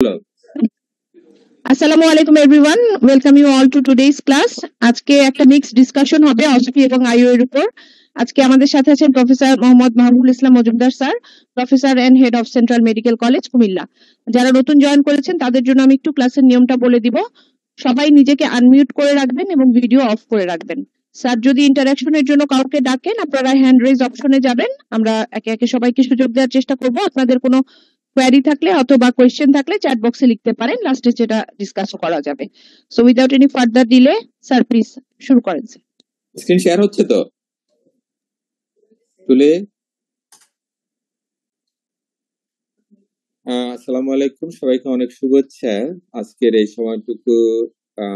Hello. আসসালামু আলাইকুম everyone, welcome you all to today's class. আজকে একটা মিক্সড ডিসকাশন হবে অসফি এবং আইও এর উপর। আজকে আমাদের সাথে আছেন professor Mohammad Mahbubul Islam Majumdar sir, professor and head of Central Medical College Comilla. যারা নতুন জয়েন করেছেন তাদের জন্য আমি একটু ক্লাসের নিয়মটা বলে দিব। সবাই নিজেকে আনমিউট করে রাখবেন এবং ভিডিও অফ করে রাখবেন। স্যার যদি ইন্টারাকশনের জন্য কাউকে ডাকেন, আপনারা হ্যান্ড রেজ অপশনে যাবেন। আমরা একে একে সবাইকে সুযোগ দেওয়ার চেষ্টা করব। আপনাদের কোনো কোয়েরি থাকলে অথবা কোয়েশ্চেন থাকলে চ্যাট বক্সে লিখতে পারেন, লাস্টে যেটা ডিসকাসও করা যাবে। So without any further delay sir please শুরু করেন। স্ক্রিন শেয়ার হচ্ছে তো তুলে। আসসালামু আলাইকুম, সবাইকে অনেক শুভেচ্ছা। আজকের এই সময়টুকু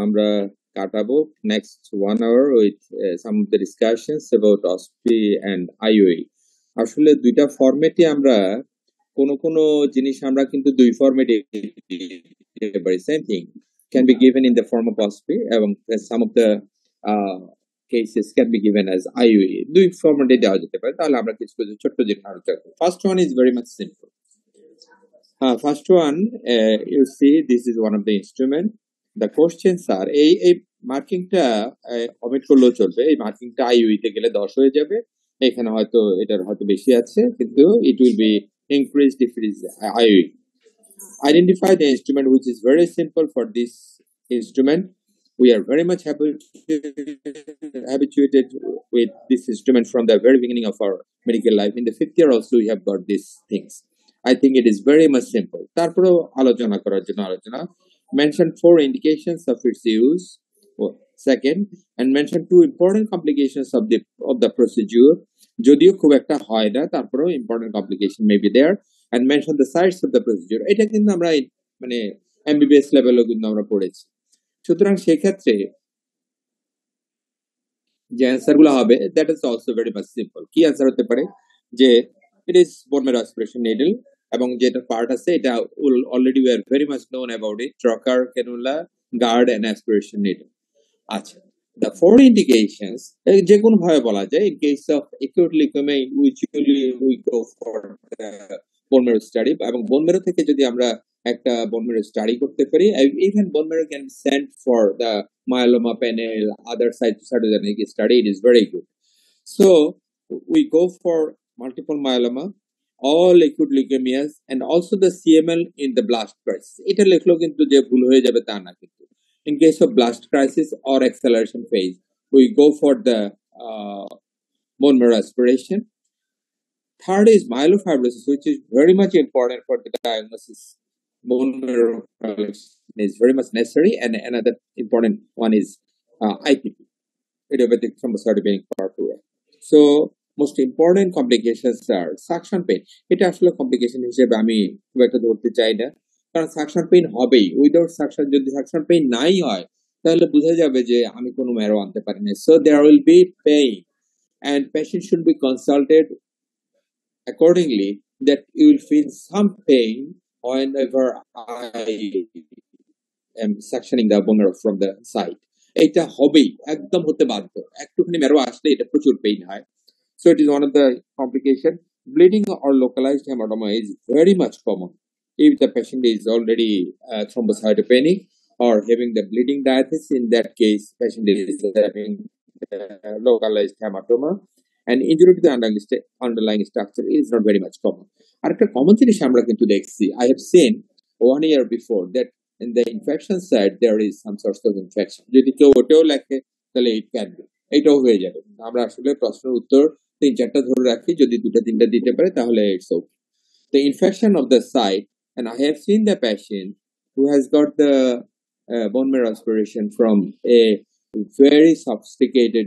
আমরা কাটাবো next 1 hour with some of the discussions about OSPE and IOE. আসলে দুইটা ফরম্যাটে আমরা কোনো জিনিস আমরা কিন্তু দুই ফরম্যাটে দিতে পারি। Same thing can be given in the form of OSPE এবং some of the cases can be given as IUE. দুই ফরম্যাটে দেওয়া যেতে পারে। তাহলে আমরা কিছু কিছু ছোট্ট জিনিস আলোচনা করব। First one is very much simple. First one, you see this is one of the instrument. The questions are এই মার্কিংটা অমিট করলেও চলবে। এই মার্কিংটা IUE তে গেলে 10 হয়ে যাবে। এখানে হয়তো এটার হয়তো বেশি আছে, কিন্তু it will be increased if it is IUE. Identify the instrument which is very simple for this instrument. We are very much habituated with this instrument from the very beginning of our medical life. In the 5th year also we have got these things. I think it is very much simple. তারপরেও আলোচনা করার জন্য mention 4 indications of its use. Second, and mention 2 important complications of the procedure. যদিও খুব একটা হয় না, তারপরেও important complication may be there. And mention the sides of the procedure. এটা কিন্তু আমরা মানে MBBS লেভেলও কিন্তু আমরা পড়েছি। সুতরাং সেক্ষেত্রে যে অ্যান্সার গুলো হবে that is also very much simple. কি অ্যান্সার হতে পারে যে it is bone marrow aspiration needle, এবং যেটা পার্ট আছে এটা already we are very much known about it, trocar, cannula, guard and aspiration needle. আচ্ছা, the four indications যে কোনো ভাবে বলা যায়। in case of acute leukemia usually we go for the bone marrow study, এবং bone marrow থেকে যদি আমরা একটা bone marrow study করতে পারি, even bone marrow can be sent for the myeloma panel, other cytogenetic study, it is very good. So we go for multiple myeloma, all acute leukemias, and also the CML in the blast crisis. এটা লেখলো কিন্তু যে ভুল হয়ে যাবে তা না, কিন্তু in case of blast crisis or acceleration phase, we go for the bone marrow aspiration. Third is myelofibrosis, which is very much important for the diagnosis. Bone marrow is very much necessary, and another important one is IPP, idiopathic thrombocytopenic purpura. So most important complications are suction pain. এটা আসলে complication হিসেবে আমি খুব একটা ধরতে চাই না, কারণ সাকশন পেইন হবেই। উইদাউট সাকশন, যদি সাকশন পেইন নাই হয় তাহলে বোঝা যাবে যে আমি কোনো ম্যারো আনতে পারি না। So there will be pain and patient should be consulted accordingly, that you will feel some pain whenever I am suctioning the bone marrow from the side. এটা হবেই, একদম হতে বাধ্য। একটুখানি ম্যারো আসলে এটা প্রচুর পেইন হয়। So it is one of the complications. Bleeding or localized hematoma is very much common. If the patient is already thrombocytopenic or having the bleeding diathesis, in that case patient is having localized hematoma, and injury to the underlying structure is not very much common. আরেকটা common জিনিস আমরা কিন্তু দেখছি, I have seen 1 year before that in the infection side there is some sort of infection. যদি কেউ ওটাও লেখে তাহলে it can be, এটাও হয়ে যাবে। আমরা আসলে প্রশ্নের উত্তর 3-4টা ধরে রাখি, যদি 2-3টা দিতে পারে তাহলে it's okay. The infection of the site, and I have seen the patient who has got the bone marrow aspiration from a very sophisticated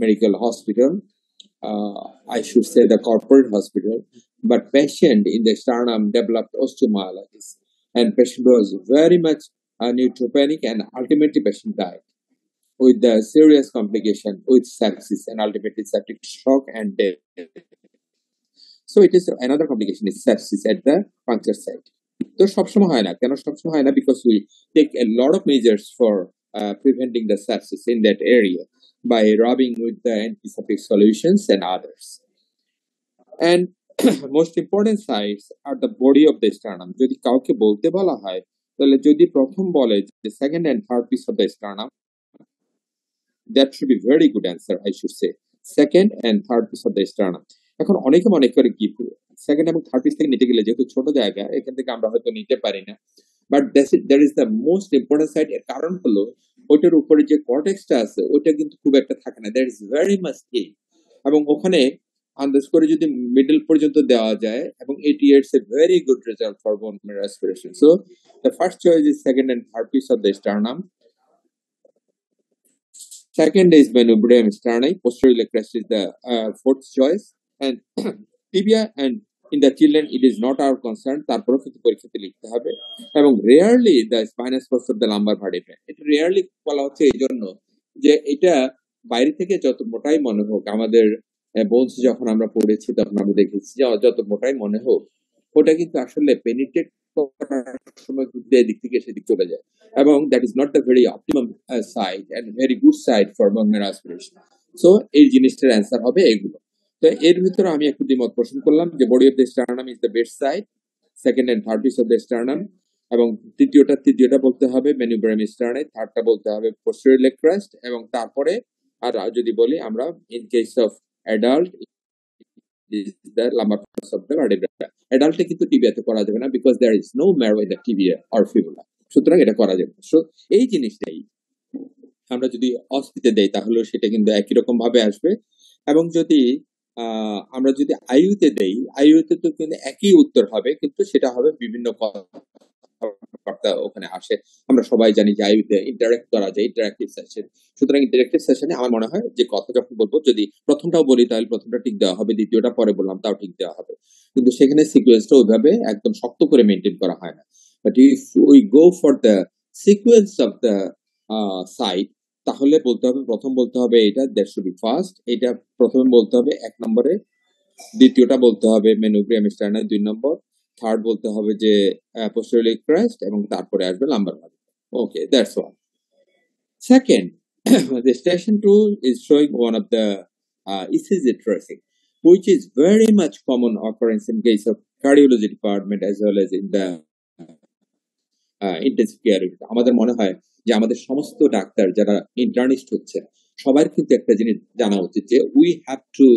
medical hospital, I should say the corporate hospital, but patient in the sternum developed osteomyelitis, and patient was very much neutropenic, and ultimately patient died with the serious complication with sepsis and ultimately septic shock and death. So it is another complication is sepsis at the puncture site. তো সবসময় হয় না, কেন সবসময় হয় না? Because we take a lot of measures for preventing the sepsis in that area by rubbing with the antiseptic solutions and others. And most important sites are the body of the sternum. যদি কাউকে বলতে বলা হয় তাহলে যদি প্রথম বলে যে second and third piece of the sternum, that should be very good answer, I should say second and third piece of the sternum. এখন অনেকে মনে করে কি সেকেন্ড এবং থার্ড পিস থেকে নিতে গেলে যেহেতু ছোট জায়গা এখান থেকে আমরা হয়তো নিতে পারি না, but that is the most important site. এর কারণ হলো ওইটার উপরে যে কর্টেক্সটা আছে ওইটা কিন্তু খুব একটা থাকে না, that is very much thick, এবং ওখানে আন্দাজ করে যদি মিডল পর্যন্ত দেওয়া যায় এবং এটি it's a very good result for bone marrow aspiration. So the first choice is second and third piece of the sternum. Second is manubrium sterni. Posterior crest is the fourth choice. And tibia and in the children it is not our concern. তারপরেও কিন্তু পরীক্ষাতে লিখতে হবে। এবং rarely the spinous force of the lumber vertebra, এটা rarely বলা হচ্ছে এই জন্য যে এটা বাইরে থেকে যত মোটাই মনে হোক, আমাদের বোনস যখন আমরা পড়েছি তখন আমরা দেখেছি যে যত মোটাই মনে হোক ওটা কিন্তু আসলে পেনিট্রেট করার সময় কিন্তু এদিক থেকে সেদিক চলে যায়, এবং that is not the very optimum side and very good side for bone marrow aspiration. So এই জিনিসটার অ্যান্সার হবে এগুলো। তো এর ভিতরে আমি একটু দ্বিমত পোষণ করলাম যে body of the sternum is the best site, second and third piece of the sternum, এবং তৃতীয়টা বলতে হবে manubrium sterni, থার্ডটা বলতে হবে posterior leg crest, এবং তারপরে আর যদি বলি আমরা in case of adult the lumbar fossa of the vertebra. অ্যাডাল্টে কিন্তু টিবিয়াতে করা যাবে না because there is no marrow in the tibia or fibula, সুতরাং এটা করা যাবে। সো এই জিনিসটাই আমরা যদি অস্থিতে দেই তাহলে সেটা কিন্তু একই রকম ভাবে আসবে, এবং যদি আমরা যদি আইইউতে দেই আইইউতে তো কিন্তু একই উত্তর হবে, কিন্তু সেটা হবে বিভিন্ন কথাবার্তা ওখানে আসে। আমরা সবাই জানি যে আইইউতে ইন্টারেক্ট করা যায়, ইন্টারেক্টিভ সেশন। সুতরাং ইন্টারেক্টিভ সেশনে আমার মনে হয় যে কথা যখন বলবো যদি প্রথমটাও বলি তাহলে প্রথমটা ঠিক দেওয়া হবে, দ্বিতীয়টা পরে বললাম তাও ঠিক দেওয়া হবে, কিন্তু সেখানে সিকোয়েন্সটা ওইভাবে একদম শক্ত করে মেনটেন করা হয় না। But if we go for the sequence of the site তাহলে বলতে হবে প্রথম বলতে হবে এটা দ্যাট শুড বি ফার্স্ট, এটা প্রথমে বলতে হবে এক নম্বরে, দ্বিতীয়টা বলতে হবে manubrium sterni 2 নম্বর, থার্ড বলতে হবে যে posterior leg crest, এবং তারপরে আসবে lumbar vertebra. Okay, that's all. Second, the station 2 is showing one of the ECG tracing, which is very much common occurrence in case of cardiology department as well as in the intensive care unit. আমাদের মনে হয় যে আমাদের সমস্ত doctor যারা internist হচ্ছে সবার কিন্তু একটা জিনিস জানা উচিত যে we have to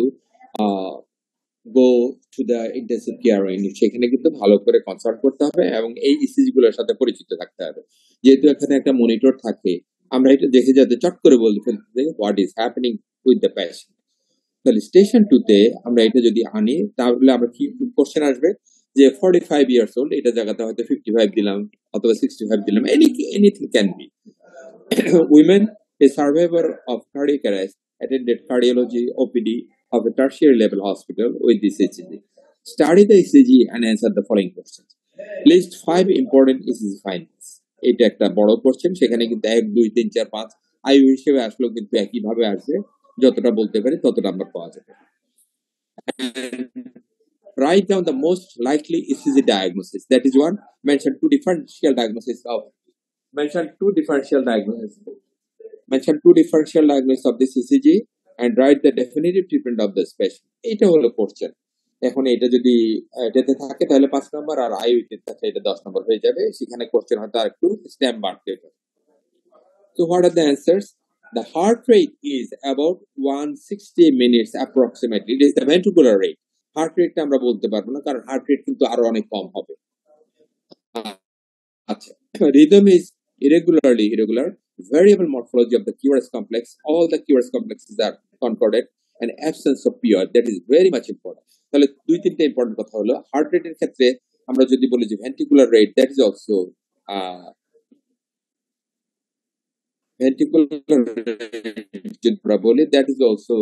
go to the intensive care unit, সেখানে কিন্তু ভালো করে কনসাল্ট করতে হবে এবং এই ইসিজি গুলোর সাথে পরিচিত থাকতে হবে। যেহেতু এখানে একটা মনিটর থাকে আমরা এটা দেখে যাতে চট করে বলতে ফেলতে what is happening with the patient. তাহলে স্টেশন 2 তে আমরা এটা যদি আনি তাহলে আমরা কি কোশ্চেন আসবে যে 45 ইয়ার্স ওল্ড, এটা জায়গাতে হয়তো 55 দিলাম অথবা 65 দিলাম, anything can be. Women A survivor of cardiac arrest attended cardiology OPD of a tertiary level hospital with this ECG. Study the ECG and answer the following questions. List 5 important ECG findings. এটা একটা বড় question, সেখানে কিন্তু 1 2 3 4 5 IU হিসেবে আসলেও কিন্তু একই ভাবে আসবে, যতটা বলতে পারি ততটা নাম্বার পাওয়া যাবে। Write down the most likely ECG diagnosis. That is one. Mention two differential diagnoses of this ECG and write the definitive treatment of the patient. এটা হলো কোশ্চেন। এখন এটা যদি এটাতে থাকে তাহলে 5 নম্বর, আর আইইউতে থাকে এটা 10 নম্বর হয়ে যাবে। সেখানে কোশ্চেন হয়তো আর একটু স্ট্যাম্প বাড়তে পারে। So what are the answers? The heart rate is about 160 minutes approximately. It is the ventricular rate. Heart রেটটা আমরা বলতে পারবো না কারণ হার্ট রেট কিন্তু আরো অনেক কম হবে। আচ্ছা, rhythm is irregular. Variable morphology of the QRS complex. All the QRS complexes are concordant and absence of PR. That is very much important. তাহলে 2-3টা ইম্পর্টেন্ট কথা হলো হার্ট রেটের ক্ষেত্রে আমরা যদি বলি যে ventricular rate, that is also ventricular rate যদি আমরা বলি that is also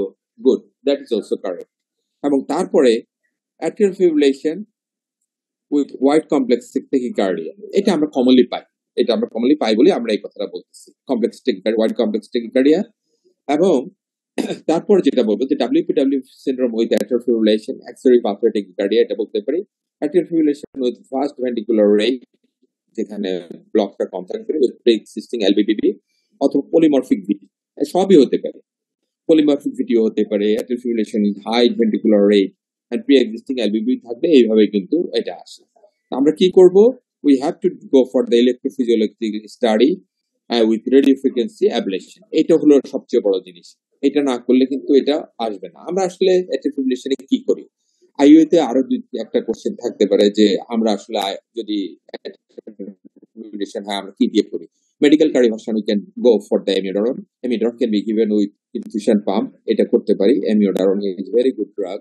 good, that is also correct. এবং তারপরে atrial fibrillation with white complex tachycardia, এটা আমরা কমনলি পাই বলে আমরা এই কথাটা বলতেছি, complex tachycardia, white complex tachycardia। এবং তারপর যেটা বলবো যে WPW syndrome with atrial fibrillation, axillary pathway tachycardia, এটা বলতে পারি। atrial fibrillation with fast ventricular rate, যেখানে ব্লকটা কম থাকবে, with pre-existing LVDD অথবা polymorphic VT, সবই হতে পারে। polymorphic VT হতে পারে, atrial fibrillation with high ventricular rate, and pre-existing LVB থাকলে এইভাবে কিন্তু এটা আসে। আমরা কি করব? We have to go for the electrophysiological study with radio frequency ablation. এটা হলো সবচেয়ে বড় জিনিস। এটা না করলে কিন্তু এটা আসবে না। আমরা আসলে অ্যাট্রিক ফিব্রিলেশনে কি করি? আইইউতে আরো একটা কোশ্চেন থাকতে পারে যে আমরা আসলে যদি fibrillation হয় আমরা কি দিয়ে করি? Medical cardioversion we can go for the amiodarone. Amiodarone can be given with infusion pump. এটা করতে পারি। Amiodarone is very good drug.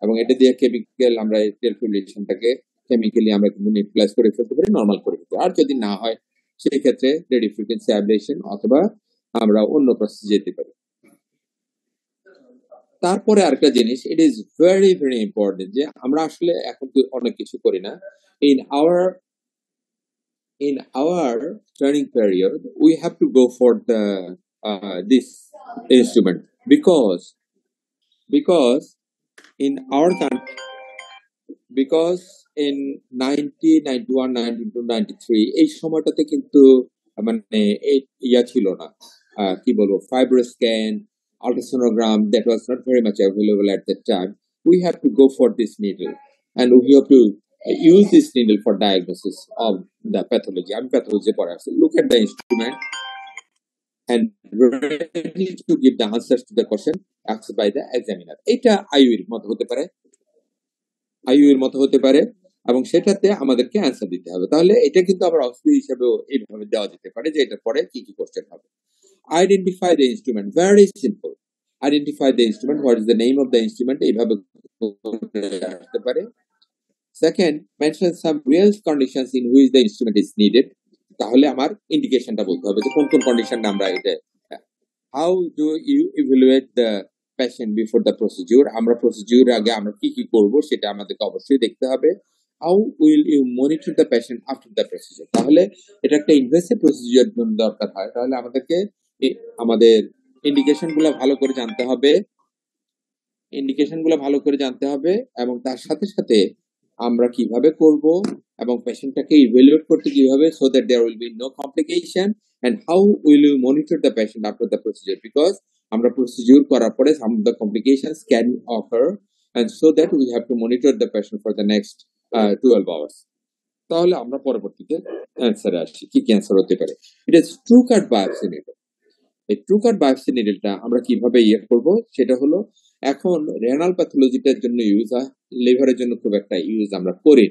এবং এটা দিয়ে কেমিক্যাল আমরা এট্রিয়াল ফিব্রিলেশনটাকে কেমিক্যালি আমরা কিন্তু নিউট্রালাইজ করে ফেলতে পারি, নরমাল করে ফেলতে পারি। আর যদি না হয় সেই ক্ষেত্রে রেডিও ফ্রিকোয়েন্সি অ্যাবলেশন অথবা আমরা অন্য প্রসেসে যেতে পারি। তারপরে আরেকটা জিনিস, ইট ইজ ভেরি ভেরি ইম্পর্টেন্ট যে আমরা আসলে এখন তো অনেক কিছু করি না। In our training period, we have to go for the this instrument because in our country, because in 1991, 92, 93 এই সময়টাতে কিন্তু মানে ইয়া ছিল না, কি বলবো, FibroScan, ultrasonogram, that was not very much available at that time. We have to go for this needle and we have to use this needle for diagnosis of the pathology. I'm pathology for us. Look at the instrument and ready to give the answers to the question asked by the examiner. এটা আইইউর মত হতে পারে এবং সেটাতে আমাদেরকে answer দিতে হবে। তাহলে এটা কিন্তু আবার অপশন হিসেবেও এইভাবে দেওয়া যেতে পারে যে এটার পরে কি কি কোশ্চেন হবে। Identify the instrument. Very simple. Identify the instrument. What is the name of the instrument? এইভাবে আসতে পারে। Second, mention some real conditions in which the instrument is needed. তাহলে আমার ইন্ডিকেশনটা বলতে হবে যে কোন কোন কন্ডিশনে আমরা এটা। How do you evaluate the patient before the procedure? আমরা প্রসিডিউর আগে আমরা কি কি করব সেটা আমাদেরকে অবশ্যই দেখতে হবে। How will you monitor the patient after the procedure? তাহলে এটা একটা ইনভেসিভ প্রসিডিউর জন্য দরকার হয়, তাহলে আমাদেরকে আমাদের ইন্ডিকেশনগুলো ভালো করে জানতে হবে এবং তার সাথে সাথে আমরা কিভাবে করব এবং পেশেন্টটাকে ইভ্যালুয়েট করতে কিভাবে, so that there will be no complication, and how will you monitor the patient after the procedure, because আমরা প্রসিডিউর করার পরে some of the complications can occur, and so that we have to monitor the patient for the next 12 hours. তাহলে আমরা পরবর্তীতে অ্যান্সারে আসি কি কি answer হতে পারে। এটা ট্রু কাট বায়োপসি নিডল। এই ট্রু কাট বায়োপসি নিডলটা আমরা কিভাবে করব সেটা হলো, এখন রেনাল প্যাথোলজিটার জন্য ইউজ হয়, লিভারের জন্য খুব একটা ইউজ আমরা করি,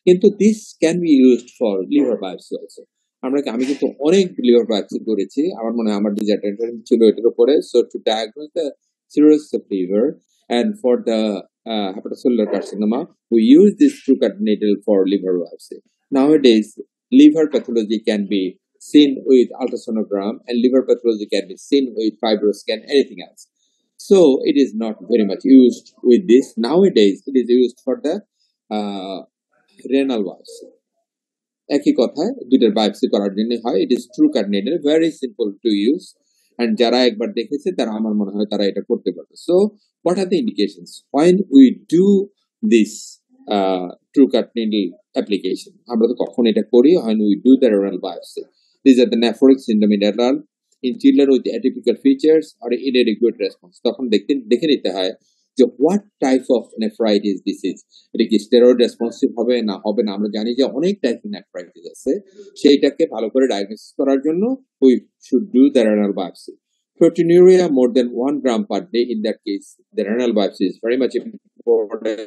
কিন্তু this can be used for liver biopsy also. আমি কিন্তু অনেক লিভার বায়োপসি করেছি, আমার মনে হয় আমার ডিজার্টেশন ছিল এটার উপরে, so to diagnose the cirrhosis of liver and for the hepatocellular carcinoma we use this true cut needle for liver biopsy. Nowadays liver pathology can be seen with ultrasonogram and liver pathology can be seen with fibroscan, anything else. So it is not very much used with this. Nowadays it is used for the renal biopsy. একই কথায় দুইটার biopsy করার জন্য হয়। It is Tru Cut needle, very simple to use, and যারা একবার দেখেছে তারা আমার মনে হয় তারা এটা করতে পারবে। So what are the indications when we do this true cut needle application? আমরা তো কখন এটা করি? when we do the renal biopsy. These are the nephrotic syndrome in renal in children with atypical features or inadequate response. তখন দেখে নিতে হয় যে what type of nephritis this is. এটা কি স্টেরয়েড রেসপন্সিভ হবে না হবে না? আমরা জানি যে অনেক টাইপ অফ নেফ্রাইটিস আছে, সেইটাকে ভালো করে ডায়াগনোসিস করার জন্য we should do the renal biopsy. Proteinuria more than 1 gram per day, in that case the renal biopsy is very much important.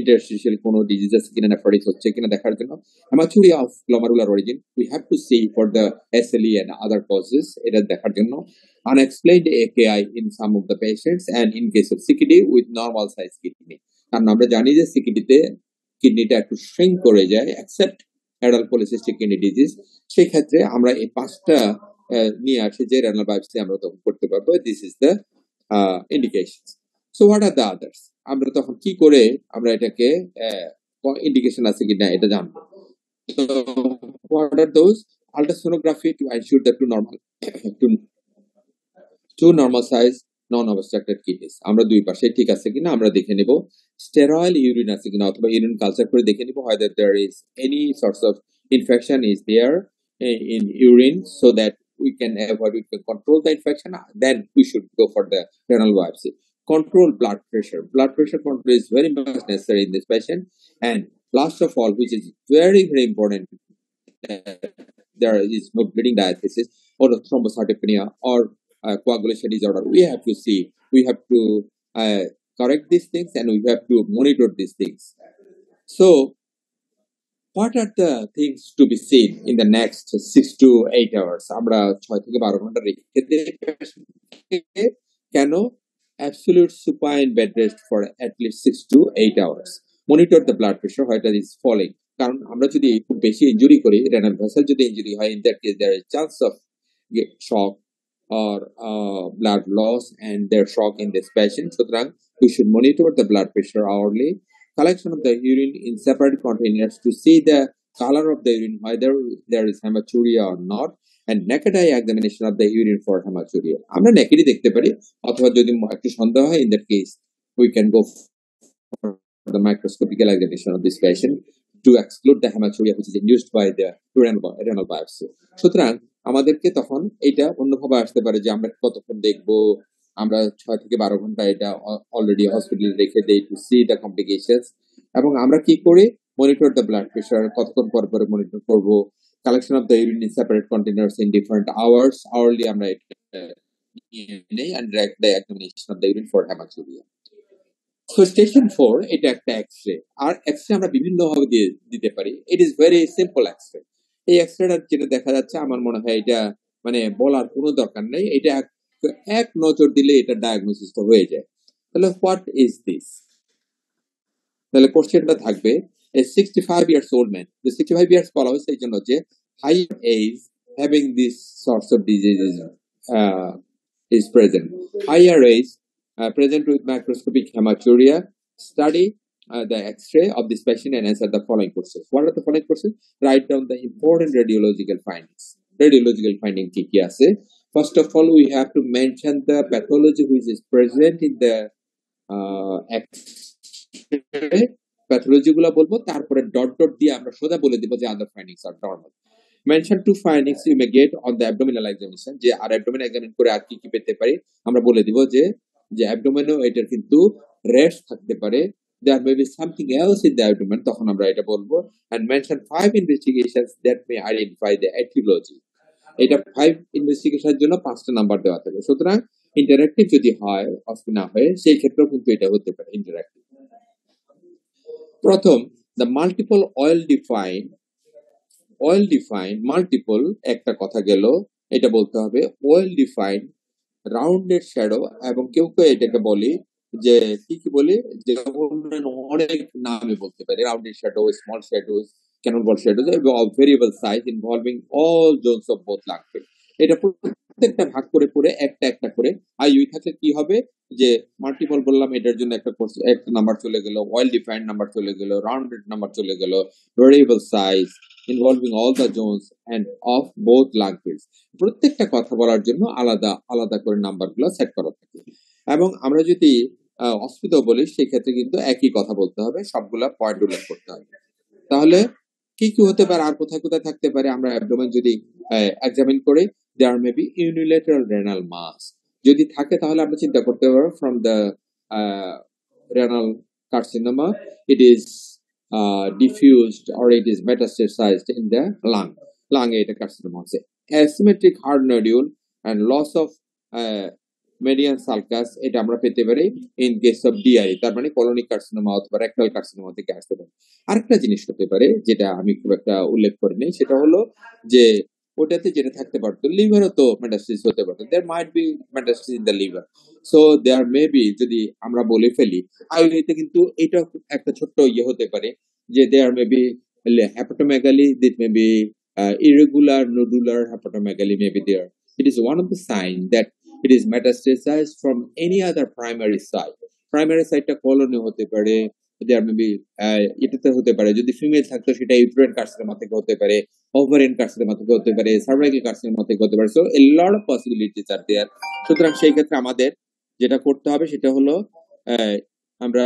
Interstitial কোনো ডিজিজ আছে কিনা, নেফ্রাইটিস হচ্ছে কিনা দেখার জন্য। Hematuria of glomerular origin, we have to see for the SLE and other causes, এটা দেখার জন্য। Unexplained AKI in some of the patients and in case of CKD with normal size kidney, কারণ আমরা জানি যে সিকিডিতে কিডনিটা একটু শ্রিঙ্ক করে যায় except adult polycystic kidney disease, সেই ক্ষেত্রে আমরা এই পাঁচটা নিয়ে আসি যে renal biopsy আমরা তখন করতে পারবো। This is the indications. So what are the others? আমরা তখন কি করে আমরা এটাকে ইন্ডিকেশন আছে কিনা এটা জানবো। So what are those? Ultrasonography to ensure that two normal size non-obstructed kidneys, আমরা দুই পাশে ঠিক আছে কিনা আমরা দেখে নেব। স্টেরয়েল ইউরিন আছে কিনা অথবা ইউরিন কালচার করে দেখে নেব whether there is any sorts of infection is there in urine, so that we can avoid, we can control the infection, then we should go for the renal biopsy. control blood pressure. Blood pressure control is very much necessary in this patient. And last of all, which is very, very important, there is no bleeding diathesis or thrombocytopenia or coagulation disorder. We have to see, we have to correct these things, and we have to monitor these things. So, what are the things to be seen in the next 6 to 8 hours? আমরা 6 থেকে 12 ঘন্টা রেখে দিই কেন absolute supine bed rest for at least 6 to 8 hours. Monitor the blood pressure whether it is falling. কারণ আমরা যদি খুব বেশি ইনজুরি করি, renal vessel যদি ইনজুরি হয়, in that case there is chance of shock or blood loss and their shock in this patient. সুতরাং we should monitor the blood pressure hourly. Collection of the urine in separate containers to see the color of the urine, whether there is hematuria or not, and naked eye examination of the urine for hematuria. আমরা naked দেখতে পারি, অথবা যদি একটু সন্দেহ হয়, in that case we can go for the microscopical examination of this patient to exclude the hematuria which is induced by the renal biopsy. সুতরাং আমাদেরকে তখন এটা অন্যভাবে আসতে পারে যে আমরা কতক্ষণ দেখবো, আমরা 6 থেকে 12 ঘন্টা এটা অলরেডি হসপিটালে রেখে দেই টু সি দ্য কমপ্লিকেশনস। এবং আমরা কি করি, মনিটর দ্য ব্লাড প্রেশার, কতক্ষণ পর পরে মনিটর করব, collection of the urine in separate containers in different hours, hourly আমরা এটা নেই, and the examination of the urine for haematuria. So station 4 এটা একটা এক্সরে, আর এক্সরে আমরা বিভিন্ন ভাবে দিতে পারি। It is very simple X-ray. এই এক্সরেটা যেটা দেখা যাচ্ছে, আমার মনে হয় এটা মানে বলার কোনো দরকার নেই, এটা এক নজর দিলে এটা ডায়াগনোসিসটা হয়ে যায়। তাহলে হোয়াট ইজ দিস? তাহলে কোশ্চেনটা থাকবে, a 65 years old man, the 65 years বলা হয়েছে এই জন্য যে higher age having this sorts of diseases is present. Higher age present with macroscopic hematuria. Study the X-ray of this patient and answer the following questions. What are the following questions? Write down the important radiological findings. Radiological finding কি কি আছে? First of all, we have to mention the pathology which is present in the X-ray. Pathology গুলা বলবো, তারপরে dot dot দিয়ে আমরা সোজা বলে দিব যে other findings are normal. Mention 2 findings you may get on the abdominal examination. যে আর abdomen examine করে আর কি কি পেতে পারি আমরা বলে দিব, যে abdomen-ও এটার কিন্তু রেস্ট থাকতে পারে, there may be something else in the abdomen, তখন আমরা এটা বলবো। And mention 5 investigations that may identify the etiology. এটা 5 ইনভেস্টিগেশনের জন্য 5টা নাম্বার দেওয়া থাকে। সুতরাং ইন্টারঅ্যাক্টিভ যদি হয়, না হয়, সেই ক্ষেত্রেও কিন্তু এটা হতে পারে ইন্টারঅ্যাক্টিভ। প্রথম, the multiple oil defined multiple একটা কথা গেল, এটা বলতে হবে oil defined rounded shadow, এবং কেউ কেউ এটাকে বলি যে কি বলি, যে অনেক নামে বলতে পারে, rounded shadow, small shadows, cannonball shadows, of variable size involving all zones of both lung field. এটা প্রত্যেকটা ভাগ করে পড়ে একটা একটা করে আইইউ থাকলে কি হবে, যে মাল্টিপল বললাম এটার জন্য একটা কোর্স একটা নাম্বার চলে গেল, ওয়েল ডিফাইন্ড নাম্বার চলে গেল, রাউন্ডেড নাম্বার চলে গেল, variable size involving all the Jones end of both lung fields. প্রত্যেকটা কথা বলার জন্য আলাদা আলাদা করে নাম্বারগুলো সেট করা থাকে। এবং আমরা যদি অসুবিধা বলি, সেক্ষেত্রে কিন্তু একই কথা বলতে হবে, সবগুলা পয়েন্ট উল্লেখ করতে হবে। তাহলে কি কি হতে পারে, আর কোথায় কোথায় থাকতে পারে, আমরা অ্যাবডোমেন যদি এক্সামিন করি, there may be unilateral renal mass. যদি থাকে তাহলে আমরা চিন্তা করতে পারবো from the renal carcinoma, it is diffused or it is metastasized in the lung এটা carcinoma আছে। Asymmetric hard nodule and loss of median sulcus, এটা আমরা পেতে পারি in case of DI, তার মানে colonic carcinoma অথবা rectal carcinoma থেকে আসতে পারে। আরেকটা জিনিস হতে পারে যেটা আমি খুব একটা উল্লেখ করিনি, সেটা হলো যে ওটাতে যেটা থাকতে পারতো, লিভারও তো মেটাস্টাসিস হতে পারতো, there might be metastasis in the liver, so there may be, যদি আমরা বলে ফেলি আইইউতে কিন্তু এটা একটা ছোট্ট হতে পারে যে there may be hepatomegaly, that may be irregular nodular hepatomegaly may be there. It is one of the signs that it is metastasized from any other primary site. Primary site টা colony হতে পারে, there may be এটাতে হতে পারে, যদি female থাকতো সেটা uterine carcinoma থেকে হতে পারে, ওভারিয়ান কার্সিনোমা থেকে হতে পারে, সার্ভাইকাল কার্সিনোমা থেকে হতে পারে। So a lot of possibilities are there. সুতরাং সেই ক্ষেত্রে আমাদের যেটা করতে হবে সেটা হলো আমরা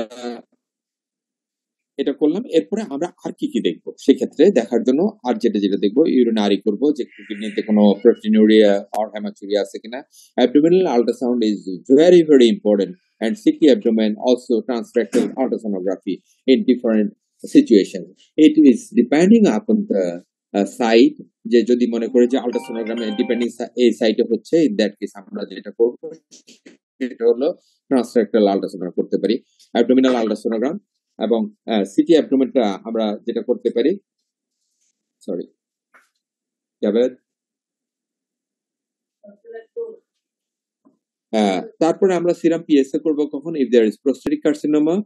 এটা করলাম। এরপরে আমরা আর কি দেখবো সেক্ষেত্রে দেখার জন্য আর যেটা দেখবো ইউরিনারি করবো যে কিডনিতে কোনো প্রোটিনুরিয়া আর হেমাচুরিয়া আছে কিনা। Abdominal ultrasound is very important, and CT abdomen also transrectal ultrasonography in different situations. It is depending upon the site, যে যদি মনে করে যে আল্ট্রাসোনোগ্রামে ডিপেন্ডিং এই সাইটে হচ্ছে, ইন দ্যাট কেস আমরা যেটা করবো সেটা হলো ট্রান্সরেক্টাল আল্ট্রাসোনোগ্রাম করতে পারি, অ্যাবডোমিনাল আল্ট্রাসোনোগ্রাম এবং সিটি অ্যাবডোমেনটা আমরা যেটা করতে পারি। সরি জাভেদ। তারপরে আমরা সিরাম পিএসএ করবো কখন? If there is prostatic carcinoma,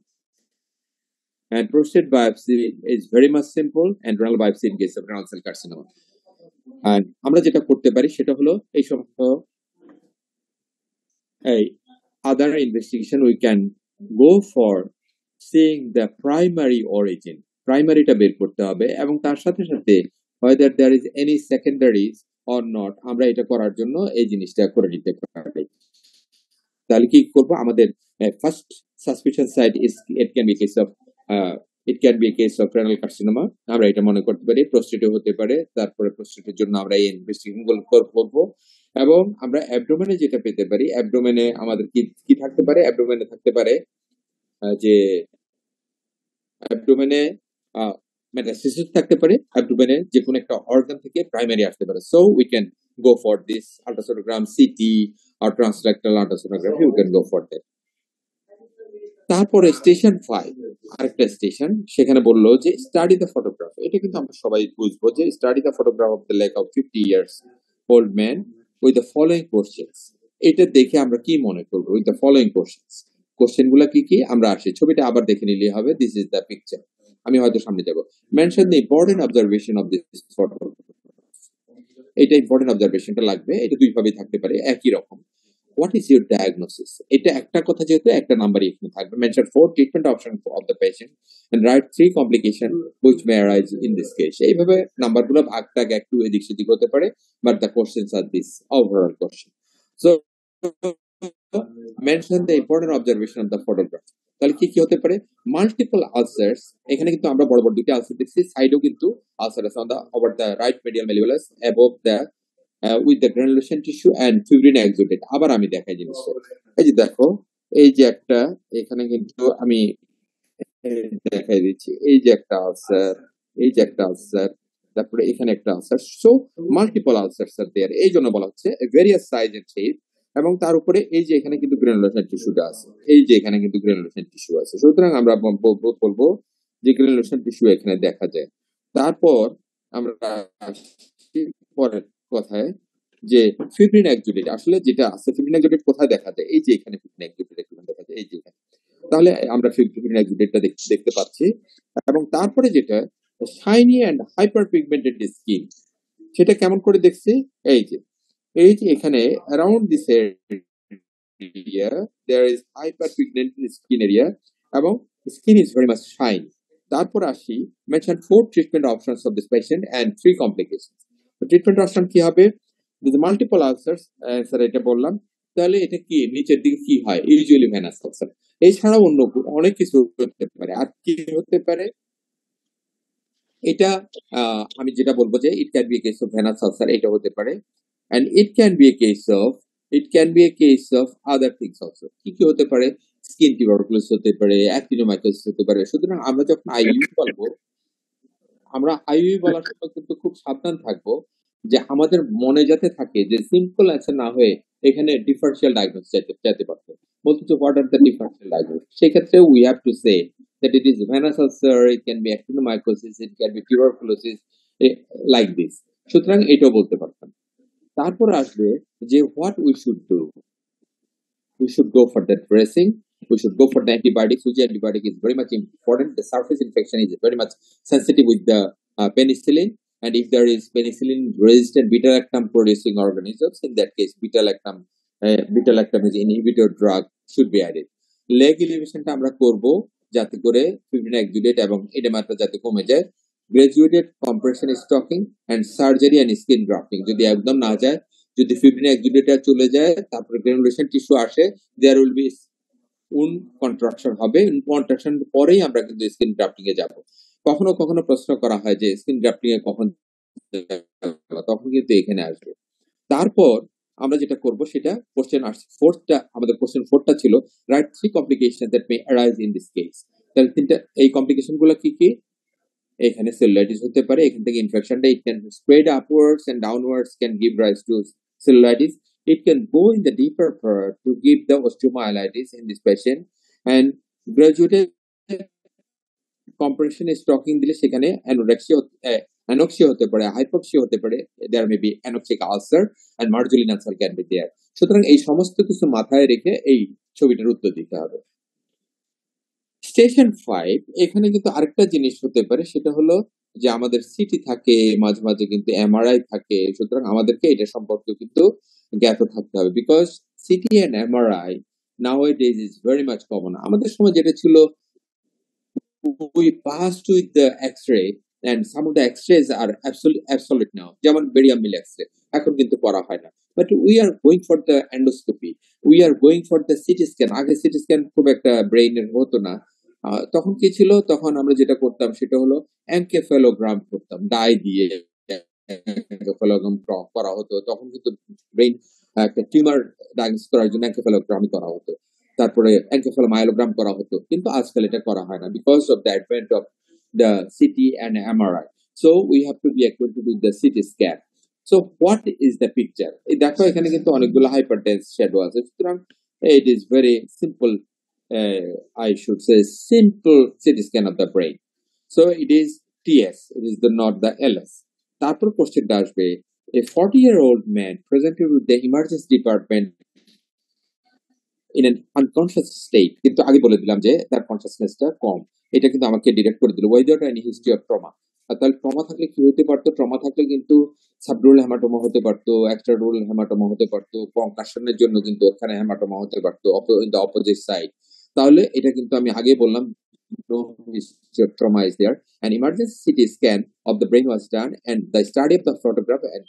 and prostate biopsy is very much simple, and renal biopsy in case of renal cell carcinoma. And আমরা যেটা করতে পারি সেটা হলো এই সমস্ত other investigation we can go for seeing the primary origin. প্রাইমারিটা বের করতে হবে এবং তার সাথে সাথে whether there is any secondaries or not, আমরা এটা করার জন্য এই জিনিসটা করে নিতে পারি। তাহলে কি করব? আমাদের first suspicion site is it can be case of renal carcinoma, আমরা এটা মনে করতে পারি। প্রোস্টেটে হতে পারে, তারপরে প্রোস্টেটের জন্য আমরা এই ইনভেস্টিগেশন গুলো করব। এবং আমরা অ্যাবডোমেনে যেটা পেতে পারি, অ্যাবডোমেনে আমাদের কি থাকতে পারে? অ্যাবডোমেনে থাকতে পারে যে অ্যাবডোমেনে মেটাস্টেসিস থাকতে পারে, অ্যাবডোমেনে যে কোনো একটা অর্গান থেকে প্রাইমারি আসতে পারে। So we can go for this ultrasonogram, CT আর transrectal ultrasonography, we can go for that. তারপরে স্টেশন 5 আরেকটা স্টেশন, সেখানে বললো যে স্টাডি দ্য ফটোগ্রাফ। এটা কিন্তু আমরা সবাই বুঝবো যে study the photograph of the leg of 50 years old man with the following questions. এটা দেখে আমরা কি মনে করবো? উইথ দ্য ফলোইং কোশ্চেন গুলা কি আমরা আসি, ছবিটা আবার দেখে নিলে হবে। দিস ইজ দ্য পিকচার, আমি হয়তো সামনে যাবো। Mention the important observation of this photograph. এটা ইম্পর্টেন্ট অবজারভেশনটা লাগবে, এটা দুই ভাবে থাকতে পারে একই রকম। What is your diagnosis? এটা একটা কথা যেহেতু একটা নাম্বারই এখানে থাকবে। Mention 4 treatment options of the patient and write 3 complications which may arise in this case. এইভাবে নাম্বারগুলো ভাগ টাগ একটু এদিক সেদিক হতে পারে, but the questions are this overall question. So mention the important observation of the photograph. তাহলে কি হতে পারে? মাল্টিপল আলসার্স, এখানে কিন্তু আমরা বড় বড় দুটি আলসার দেখছি, সাইডেও কিন্তু আলসার আছে, over the right medial malleolus, above the with the granulation tissue and fibrin exudate. আবার আমি দেখাই জিনিসটা, এই যে দেখো, এই যে একটা এখানে কিন্তু আমি দেখাই দিচ্ছি, এই যে একটা আলসার, এই যে একটা আলসার, তারপরে এখানে একটা আলসার। সো মাল্টিপল আলসারস আর দেয়ার, এই জন্য বলা হচ্ছে ভেরিয়াস সাইজ এন্ড শেপ। এবং তার উপরে এই যে এখানে কিন্তু গ্রানুলেশন টিস্যুটা আছে, এই যে এখানে কিন্তু গ্রানুলেশন টিস্যু আছে। সুতরাং আমরা বলবো যে গ্রানুলেশন টিস্যু এখানে দেখা যায়। তারপর আমরা পরের কথায় যে ফিব্রিন এক্সুডেট, আসলে যেটা আছে ফিব্রিন এক্সুডেট কোথায় দেখা যায়? এই যে এখানে ফিব্রিন এক্সুডেট দেখা যায়, এই যে এখানে। তাহলে আমরা ফিব্রিন এক্সুডেটটা দেখতে পাচ্ছি। এবং তারপরে যেটা shiny and hyperpigmented skin, সেটা কেমন করে দেখছি? এই যে এখানে around this area there is hyperpigmented skin area এবং skin is very much shine. তারপর আসি mention 4 treatment options of this patient and 3 complications. Treatment option কি হবে? মাল্টিপল আলসারস, স্যার এটা বললাম। তাহলে এটা কি নিচের দিকে কি হয়? Usually venous ulcer. এছাড়াও অন্য অনেক কিছু হতে পারে। আর কি হতে পারে? এটা আমি যেটা বলবো যে it can be a case of venous ulcer, এটা হতে পারে। And it can be a case of other things also. কি হতে পারে? স্কিন টিউবারকুলোসিস হতে পারে, অ্যাক্টিনোমাইকোসিস হতে পারে। সুতরাং আমরা যখন আইইউ বলবো, আমরা আইইউ বলার সময় কিন্তু খুব সাবধান থাকবো যে আমাদের মনে যাতে থাকে যে সিম্পল অ্যান্সার না হয়ে এখানে ডিফারেন্সিয়াল ডায়াগনোসিস চাইতে পারতো। বলতে তো what are the differential diagnosis, সেক্ষেত্রে we have to say that it is venous ulcer, it can be actinomycosis, it can be tuberculosis, like this. সুতরাং এটাও বলতে পারতাম। তারপর আসবে যে what we should do. We should go for the dressing, we should go for the antibiotics, which antibiotic is very much important. The surface infection is very much sensitive with the penicillin, and if there is penicillin resistant beta-lactam producing organisms, in that case beta-lactam is inhibitor drug should be added. leg elevation-টা আমরা করব যাতে করে fibrin exudate এবং এডেমাটা যাতে কমে যায়। Graduated compression stocking and surgery and skin grafting যদি একদম না যায়, যদি ফিব্রিন এক্সুডেটটা চলে যায়, তারপরে গ্রানুলেশন টিস্যু আসে, দেয়ার উইল বি উন কন্ট্রাকশন হবে, কন্ট্রাকশন পরেই আমরা কিন্তু স্কিন গ্রাফটিং এ যাব। কখনো কখনো প্রশ্ন করা হয় যে স্কিন গ্রাফটিং এ কখন যাবা? তখন কিন্তু এখানে আসবে। তারপর আমরা যেটা করব সেটা কোশ্চেন আসছে ফোর্থটা, আমাদের কোশ্চেন ফোরটা ছিল right three complication that may arise in this case. তাহলে তিনটা এই কমপ্লিকেশন গুলো কি কি? এখানে সেলুলাইটিস হতে পারে, এখান থেকে ইনফেকশনটা it can spread upwards and downwards can give rise to cellulitis. It can go in the deeper part to give the osteomyelitis in this patient, and graduated compression stocking দিলে সেখানে অ্যানোক্সিয়া হতে পারে, hypoxia হতে পারে, there may be anoxic ulcer and Marjolin ulcer can be there. সুতরাং এই সমস্ত কিছু মাথায় রেখে এই ছবিটার উত্তর দিতে হবে। স্টেশন 5 এখানে কিন্তু আরেকটা জিনিস হতে পারে, সেটা হলো যে আমাদের সিটি থাকে, মাঝে মাঝে কিন্তু এমআরআই থাকে। সুতরাং আমাদেরকে এটা সম্পর্কে কিন্তু জ্ঞাত থাকতে হবে, because CT and MRI nowadays is very much common. আমাদের সময় যেটা ছিল, we passed with the x-ray and some of the x-rays are absolute now, যেমন বেরিয়াম মিল x-ray এখন কিন্তু করা হয় না, but we are going for the endoscopy, we are going for the CT scan. আগে সিটি স্ক্যান খুব একটা ব্রেইনের হতো না। তখন কি ছিল, তখন আমরা যেটা করতাম সেটা হলো এনকেফেলোগ্রাম করতাম, ডাই দিয়ে এনকেফেলোগ্রাম করা হতো। তখন কিন্তু ব্রেইন একটা টিউমার ডায়াগনোস করার জন্য এনকেফেলোগ্রাম করা হতো, তারপরে এনকেফেলোমায়োগ্রাম করা হতো, কিন্তু আজকাল এটা করা হয় না because of the advent of the CT and MRI. So we have to be acquainted with the CT scan. So what is the picture? এই দেখো এখানে কিন্তু অনেকগুলো হাইপারটেন্স শ্যাডো আছে। সুতরাং it is very simple, I should say simple CT scan of the brain. So it is TS, it is not the LS. তারপর কোশ্চেনটা আসবে, a 40-year-old man presented with the emergency department in an unconscious state, কিন্তু আগে বলে দিলাম যে তার কনসিয়াসনেসটা কম, এটা কিন্তু আমাকে ডিরেক্ট করে দিল, without any history of trauma। আর তাহলে ট্রমা থাকলে কি হতে পারতো? ট্রমা থাকলে কিন্তু সাবডুরাল হেমাটোমা হতে পারতো, এক্সট্রাডুরাল হেমাটোমা হতে পারতো, কনকাশনের জন্য কিন্তু ওখানে হেমাটোমা হতে পারতো ইন দ্য অপোজিট সাইড। তাহলে এটা কিন্তু আমি আগে বললাম no history of trauma is there. An emergency CT scan of the brain was done and the study of the photograph and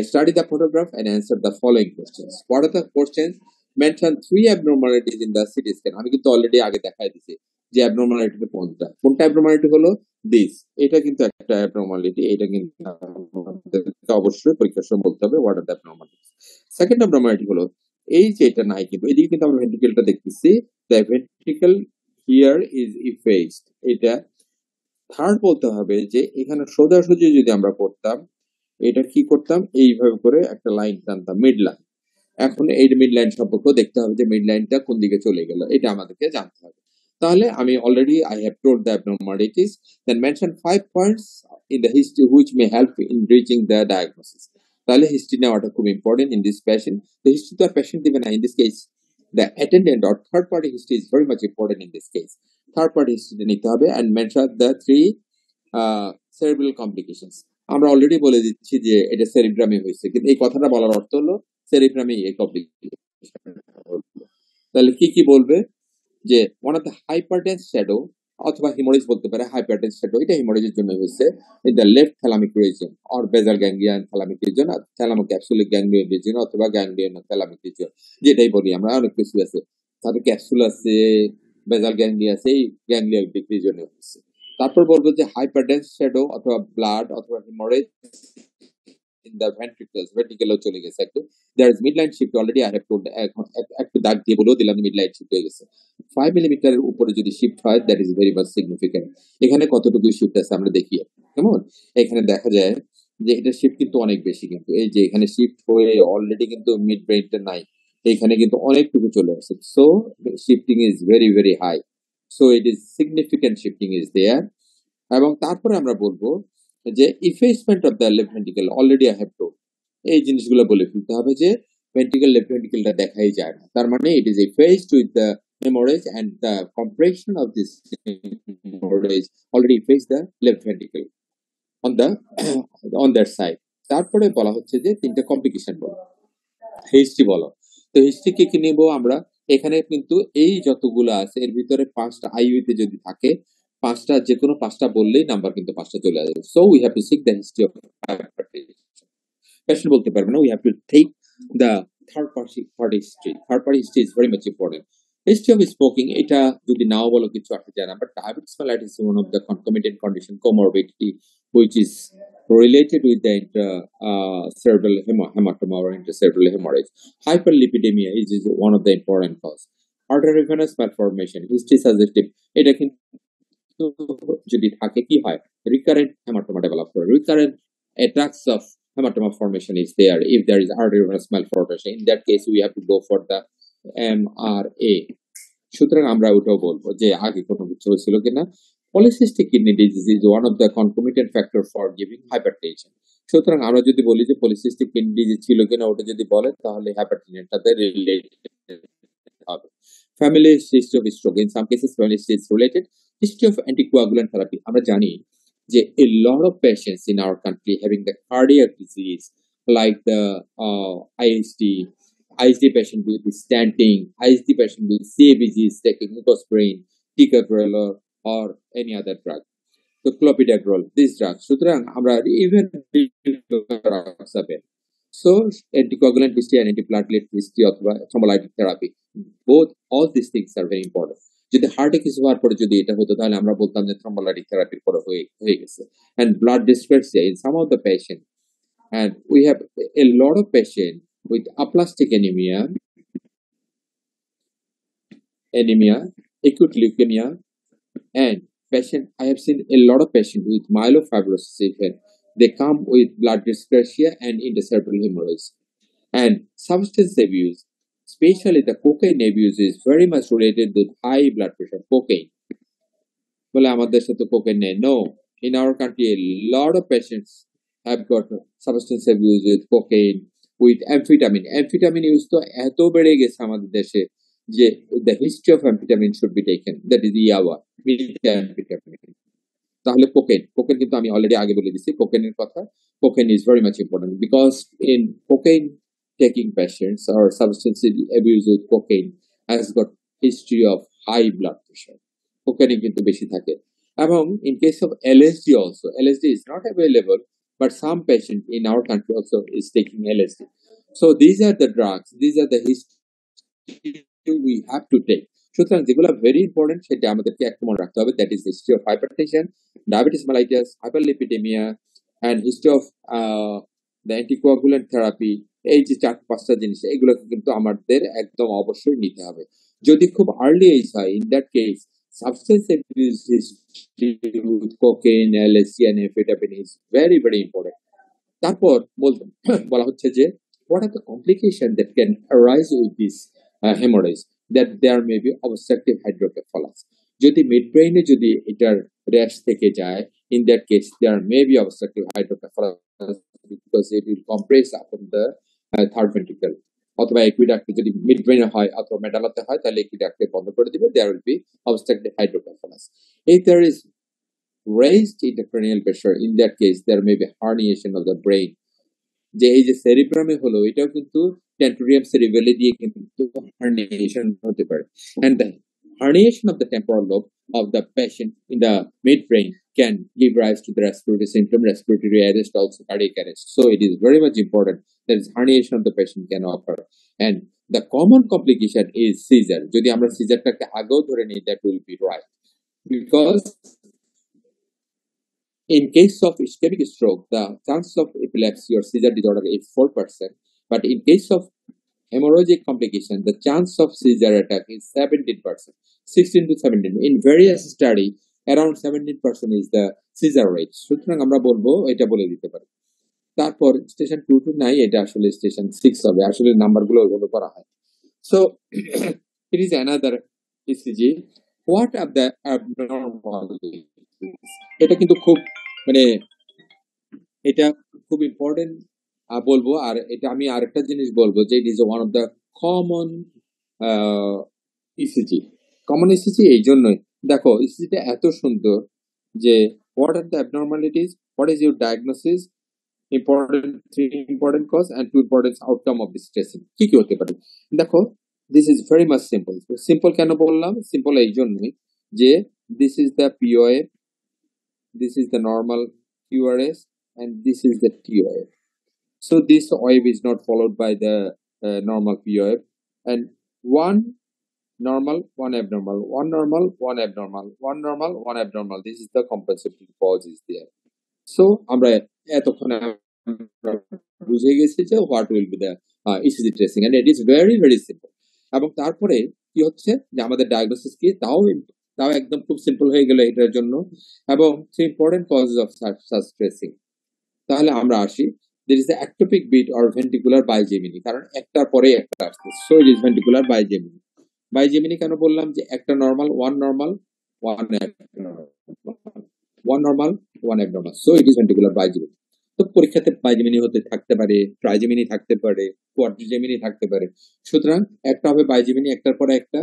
study the photograph and answer the following questions. What are the questions? Mention 3 abnormalities in the CT scan. আমি কিন্তু already আগে দেখাই দিয়েছি যে abnormality কোনটা abnormality হলো this, এটা কিন্তু একটা অ্যাবনর্মালিটি, এটা কিন্তু আমাদেরকে অবশ্যই পরীক্ষার সময় বলতে হবে what are the abnormalities. Second abnormality হলো এই যে এটা নাই, কিন্তু এদিকে কিন্তু আমরা ভেন্ট্রিকেলটা দেখতেছি, দ্য ভেন্ট্রিকেল হিয়ার ইজ ইফেসড। এটা থার্ড বলতে হবে যে এখানে সোজাসুজি যদি আমরা করতাম, এটা কি করতাম, এইভাবে করে একটা লাইন টানতাম, মিড লাইন। এখন এই মিড লাইন সম্পর্কে দেখতে হবে যে মিড লাইনটা কোন দিকে চলে গেল, এটা আমাদেরকে জানতে হবে। তাহলে আমি already I have told the abnormalities, then mention 5 points in the history which may help in reaching the diagnosis. তাহলে হিস্ট্রি নেওয়াটা খুব important in this patient. The history তো পেশেন্ট দিবে না, in this case the attendant or third party history is very much important in this case. Third party history নিতে হবে and mention the 3 cerebral complications. আমরা already বলে দিচ্ছি যে এটা সেরিব্রামে হয়েছে, কিন্তু এই কথাটা বলার অর্থ হলো সেরিব্রামে এই কমপ্লিকেশন। তাহলে কি কি বলবে যে one of the hyperdense shadow অথবা হিমোরেজ বলতে পারে, হাইপারটেন্স শ্যাডো এটা হিমোরেজের জন্য হয়েছে in the left thalamic region or basal ganglion thalamic region, thalamo capsular ganglion region অথবা গ্যাংলিয়ন থ্যালামিক রিজন, যেটাই বলি আমরা, অনেক কিছু আছে, তারপর ক্যাপসুল আছে, বেজাল গ্যাংলিয়া আছে, এই গ্যাংলিয়নিক রিজনে হয়েছে। তারপর বলবো যে হাইপারটেন্স শ্যাডো অথবা ব্লাড অথবা haemorrhage in the ventricles, ventricle চলে গেছে একটু, there is midline shift already I have told, একটু দাগ দিয়ে বলেও দিলাম midline shift হয়ে গেছে। 5 মিলিমিটারের উপরে যদি শিফট হয় that is very much significant। এখানে কতটুকু শিফট আছে আমরা দেখি, কেমন এখানে দেখা যায় যে এটা শিফট কিন্তু অনেক বেশি, কিন্তু এই যে এখানে শিফট হয়ে অলরেডি কিন্তু মিড ব্রেইনটা নাই, এখানে কিন্তু অনেকটুকু চলে আসে। So shifting is very very high, so it is significant shifting is there. এবং তারপরে আমরা বলবো যে effacement of the left ventricle, already I have told, এই জিনিসগুলো বলে ফেলতে হবে যে ভেন্ট্রিকেল লেফট ভেন্ট্রিকেলটা দেখাই যায় না, তার মানে it is effaced with the hemorrhage and the compression of this hemorrhage already face the left ventricle on the on that side। তারপরে বলা হচ্ছে যে 3টা কমপ্লিকেশন বলো, হিস্ট্রি বলো। তো হিস্ট্রি কি কি নিব আমরা? এখানে কিন্তু এই যতগুলো আছে এর ভিতরে 5টা আইইউতে যদি থাকে, 5টা যে কোনো 5টা বললেই নাম্বার কিন্তু 5টা চলে আসবে। So we have to seek the history of patient বলতে পারবে না, we have to take the third party history. Third party history is very much important. History of smoking, এটা যদি নাও বলো কিছু আসে যায় না, but diabetes mellitus is one of the concomitant condition comorbidity which is related with the cerebral hematoma or intracerebral hemorrhage. Hyperlipidemia is one of the important cause. Arteriovenous malformation, history suggestive, এটা কিন্তু যদি থাকে কি হয়, recurrent hematoma develop করে, recurrent attacks of hematoma formation is there if there is arteriovenous malformation. In that case we have to go for the MRA. সুতরাং আমরা ওটাও বলবো যে আগে কোনো কিছু হয়েছিল কিনা। Polycystic kidney disease is one of the concomitant factor for giving hypertension. সুতরাং আমরা যদি বলি যে পলিসিস্টিক কিডনি ডিজিজ ছিল কিনা ওটা যদি বলেন তাহলে হাইপারটেনশনটাতে রিলেটেড হবে। Family history of stroke, in some cases family history is related. History of anticoagulant therapy, আমরা জানি যে a lot of patients in our country having the cardiac disease like the ISD patient will be stanting, ISD patient will CABG is taking mucosporin, ticagrelor or any other drug. So clopidogrel, these drugs. সুতরাং আমরা even so anticoagulant history and antiplatelet history অথবা thrombolytic therapy, both all these things are very important. যদি হার্টে কিছু হওয়ার পরে যদি এটা হতো তাহলে আমরা বলতাম যে thrombolytic therapy পরে হয়ে গেছে। And blood dyspraxia in some of the patient, and we have a lot of patient with aplastic anemia, acute leukemia, and patient, I have seen a lot of patient with myelofibrosis even. They come with blood dyspraxia and intracerebral hemorrhage. And substance abuse, especially the cocaine abuse, is very much related with high blood pressure. Cocaine. Well, আমাদের সাথে cocaine নেই. No, in our country, a lot of patients have got substance abuse with cocaine, with amphetamine. Amphetamine use তো এত বেড়ে গেছে আমাদের দেশে যে the history of amphetamine should be taken. That is ইয়াবা, amphetamine. তাহলে কোকেন কিন্তু আমি অলরেডি আগে বলে দিছি কোকেনের কথা। Cocaine is very much important because in cocaine taking patients or substance abuse with cocaine has got history of high blood pressure. কোকেনে কিন্তু বেশি থাকে। এবং in case of LSD also, LSD is not available, but some patient in our country also is taking LSD. So these are the drugs, these are the history we have to take. সুতরাং যেগুলো very important সেটা আমাদেরকে একটা মনে রাখতে হবে, that is history of hypertension, diabetes mellitus, hyperlipidemia and history of the anticoagulant therapy. এই যে 4-5টা জিনিস এগুলোকে কিন্তু আমাদের একদম অবশ্যই নিতে হবে। যদি খুব আর্লি এজ হয়, in that case substance abuse with cocaine, LSD and amphetamine is very very important. তারপর বলা হচ্ছে যে what are the complications that can arise with this hemorrhage, that there may be obstructive hydrocephalus. যদি mid ব্রেইনে যদি এটার rash থেকে যায়, in that case there may be obstructive hydrocephalus because it will compress upon the third ventricle. অথবা একুইডাক্টে যদি mid ব্রেইনে হয় অথবা মেডালাতে হয় তাহলে একুইডাক্টে বন্ধ করে দিবে, there will be obstructive hydrocephalus. If there is raised intracranial pressure, in that case there may be herniation of the brain. যে এই যে সেরিব্রামে হলো এটাও কিন্তু টেন্টোরিয়াম সেরিবেলি দিয়ে কিন্তু হার্নিয়েশন হতে পারে। and the herniation of the temporal lobe of the patient in the midbrain can give rise to the respiratory symptom, respiratory arrest, also cardiac arrest. So it is very much important that herniation of the patient can occur. And the common complication is seizure. যদি আমরা সিজারটাকে আগেও ধরে নিই, that will be right, because in case of ischemic stroke, the chance of epilepsy or seizure disorder is 4%, but in case of hemorrhagic complication, the chance of seizure attack is 17%, 16 to 17. In various study, around 17% is the seizure rate. সুতরাং আমরা বলবো এটা বলে দিতে পারি। তারপর station 2 to 9, এটা আসলে স্টেশন 6 হবে, আসলে নাম্বারগুলো ওইভাবে করা হয়। So it is another ECG. What are the abnormalities? এটা কিন্তু খুব মানে এটা খুব ইম্পর্টেন্ট বলবো। আর এটা আমি আরেকটা জিনিস বলবো যে it is one of the common ECG. Common ECG এই জন্যই, দেখো ইসিজিটা এত সুন্দর যে what are the abnormalities, what is your diagnosis, important 3 important cause and 2 important outcome of this stressing. কি কি হতে পারে দেখো, this is very much simple. Simple কেন বললাম? সিম্পল এই জন্যই যে this is the POF, this is the normal QRS, and this is the TOF. So this wave is not followed by the normal POF, and one normal, one abnormal, one normal, one abnormal, one normal, one abnormal. This is the compensating cause is there. So আমরা এতক্ষণে আমরা বুঝে গেছি যে what will be the ECG tracing and it is very very simple. এবং তারপরে কি হচ্ছে যে আমাদের ডায়াগনোসিস কি তাও একদম খুব সিম্পল হয়ে গেল এটার জন্য এবং three important causes of such tracing. তাহলে আমরা আসি there is the ectopic beat or ventricular bigeminy কারণ একটার পরে একটা আসছে so it is ventricular bigeminy। বাইজেমিনি কেন বললাম যে একটা normal one normal one one normal one abnormal so it is ventricular bigeminy. তো পরীক্ষাতে বাইজেমিনি হতে থাকতে পারে, ট্রাইজেমিনি থাকতে পারে, কোয়াড্রিজেমিনি থাকতে পারে। সুতরাং একটা হবে বাইজেমিনি একটার পরে একটা,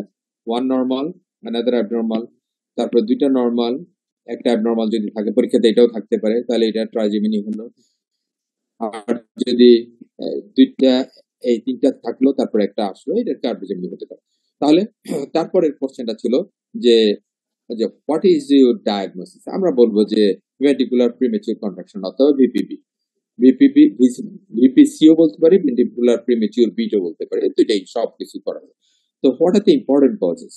ওয়ান নরমাল অ্যানাদার অ্যাবনর্মাল, তারপর দুইটা নরমাল একটা অ্যাবনর্মাল যদি থাকে পরীক্ষাতে এটাও থাকতে পারে তাহলে এটা ট্রাইজেমিনি হলো। আর যদি দুইটা এই তিনটা থাকলো তারপর একটা আসলো এটা কোয়াড্রিজেমিনি হতে পারে। তাহলে তারপরের কোশ্চেনটা ছিল যে হোয়াট ইজ ইউর ডায়াগনোসিস। আমরা বলবো যে ভেন্ট্রিকুলার প্রিমেচিউর কন্ট্রাকশন অথবা ভিপিবি। ভিপিসিও বলতে পারি, ভেন্ট্রিকুলার প্রিমেচিউর বিটও বলতে পারি, দুইটাই সব কিছু করা হয়। তো what are the important causes?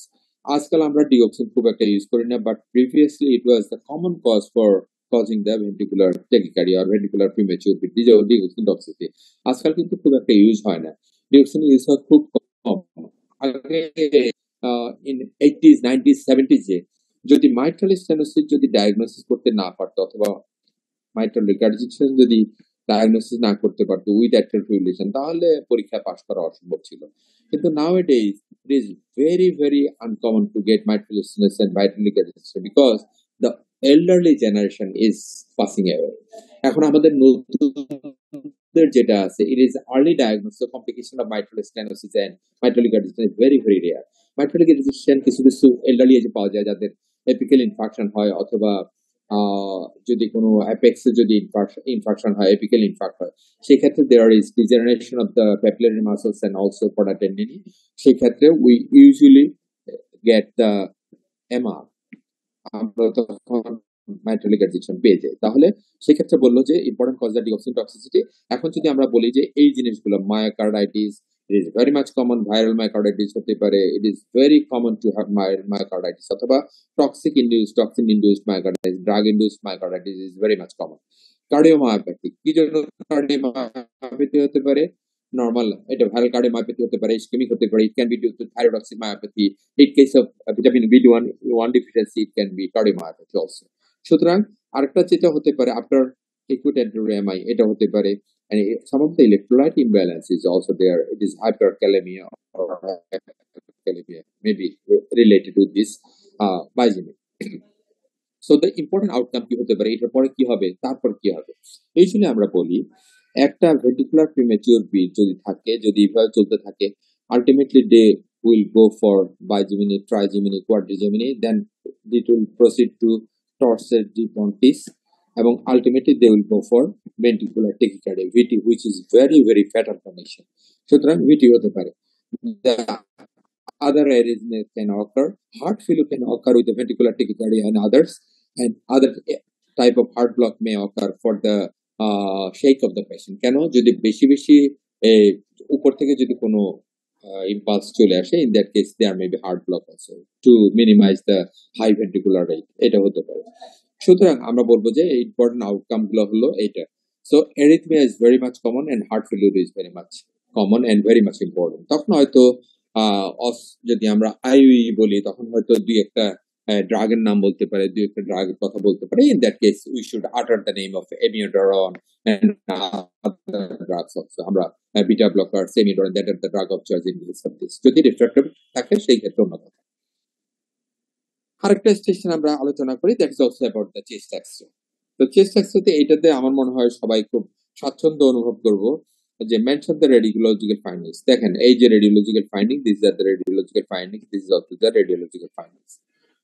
আজকাল আমরা ডিওক্সিন খুব একটা ইউজ করি না, but previously it was the common cause for causing the ventricular tachycardia or ventricular premature beat, digoxin toxicity. আজকাল কিন্তু খুব একটা ইউজ হয় না, ডিওক্সিন ইউজ হয় খুব কম। আগে ইন 80s 90s 70s যদি মাইট্রাল স্টেনোসিস যদি ডায়াগনোসিস করতে না পারতো অথবা মাইট্রাল রিগার্জিটেশন যদি ডায়াগনোসিস না করতে পারতো উইথ অ্যাট্রাল ফিব্রিলেশন তাহলে পরীক্ষা পাস করা অসম্ভব ছিল। কিন্তু nowadays it is very very uncommon to get mitral stenosis and mitral regurgitation because the elderly generation is passing away. এখন আমাদের নতুনদের যেটা আছে it is early diagnosis of complication of mitral stenosis and mitral regurgitation is very very rare. mitral regurgitation কিছু কিছু elderly এজে পাওয়া যায় যাদের এপিক্যাল ইনফাকশন হয় অথবা যদি কোনো অ্যাপেক্সে যদি ইনফাকশন হয়, এপিক্যাল ইনফাক্ট হয়, সেক্ষেত্রে there is degeneration of the papillary muscles and also chordae tendineae. সেক্ষেত্রে we usually get the MR, আমরা তখন মাইট্রাল রিগার্জিটেশন পেয়ে যাই। তাহলে সেক্ষেত্রে বললো যে ইম্পর্টেন্ট কজ দ্য ডিওক্সিন টক্সিসিটি। এখন যদি আমরা বলি যে এই জিনিসগুলো myocarditis, it is very much common viral myocarditis হতে পারে, it is very common to have myocarditis অথবা toxin induced myocarditis, drug induced myocarditis is very much common. Cardiomyopathy কি জন্য কার্ডিওমায়োপ্যাথি হতে পারে? নরমাল এটা ভাইরাল কার্ডিওমায়োপ্যাথি হতে পারে, ইসকেমিক হতে পারে, it can be due to thyrotoxic myopathy, in case of vitamin B1 deficiency it can be cardiomyopathy also. সুতরাং আরেকটা যেটা হতে পারে আফটার acute enterocolitis এটা হতে পারে, and some of the electrolyte imbalance is also there. It is hyperkalemia or hyperkalemia maybe related to this bigemia. So the important outcome কি হতে পারে, এটার পরে কি হবে, তারপর কি হবে? এই জন্য আমরা বলি একটা ভেন্ট্রিকুলার প্রিমেচিউর বিট যদি থাকে, যদি এভাবে চলতে থাকে, ultimately they will go for bigeminy, trigeminy, quadrigeminy, then it will proceed to torsades de pontis এবং ultimately they will go for ventricular tachycardia VT, which is very very fatal condition. সুতরাং VT হতে পারে। The other arrhythmia can occur, heart failure can occur with the ventricular tachycardia and others, and other type of heart block may occur for the shake of the patient. কেন? যদি বেশি বেশি উপর থেকে যদি কোনো impulse চলে আসে, in that case there may be heart block also to minimize the high ventricular rate, এটা হতে পারে। সুতরাং আমরা বলবো যে ইম্পর্টেন্ট আউটকাম গুলো হলো এইটা। So arrhythmia is very much common and heart failure is very much common and very much important. তখন হয়তো যদি আমরা আইউই বলি তখন হয়তো দুই একটা ড্রাগের নাম বলতে পারে, দুই একটা ড্রাগের কথা বলতে পারে। In that case we should utter the name of amiodarone and other drugs also. আমরা বিটা ব্লকার, সেমিডারন, that are the drug of choice in this of this. যদি রিফ্রাক্টিভ থাকে সেই ক্ষেত্রে অন্য কথা। আরেকটা স্টেশন আমরা আলোচনা করি, that is also about the chest X-ray. তো চেস্ট এক্স-রেতে এইটাতে আমার মনে হয় সবাই খুব স্বাচ্ছন্দ্য অনুভব করবো যে মেনশন দ্য রেডিওলজিক্যাল ফাইন্ডিংস। দেখেন এই যে radiological finding, this are the radiological findings, this is also the radiological findings.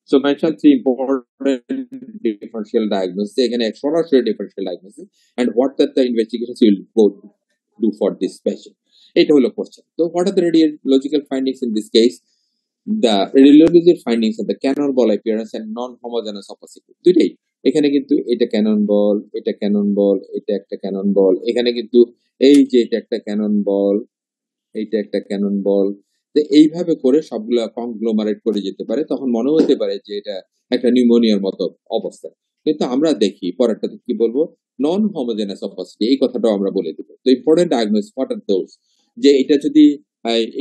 So mention three important differential diagnosis, এখানে সরাসরি differential diagnosis and what the investigations will go do for this patient, এটা হলো question. তো what are the radiological findings in this case? The radiology findings of the cannonball appearance and non-homogeneous opacity, দুইটাই এখানে কিন্তু এটা cannon ball, এটা cannon ball, এটা একটা ক্যানন বল, এখানে কিন্তু এই যে এটা একটা ক্যানন বল, এইটা একটা ক্যানন বল, তো এইভাবে করে সবগুলা কংগ্লোমারেট করে যেতে পারে, তখন মনে হতে পারে যে এটা একটা নিউমোনিয়ার মতো অবস্থা। কিন্তু আমরা দেখি পরেরটাতে কি বলবো, নন হোমোজেনাস অপাসিটি, এই কথাটাও আমরা বলে দেবো। তো important diagnosis what are those, যে এটা যদি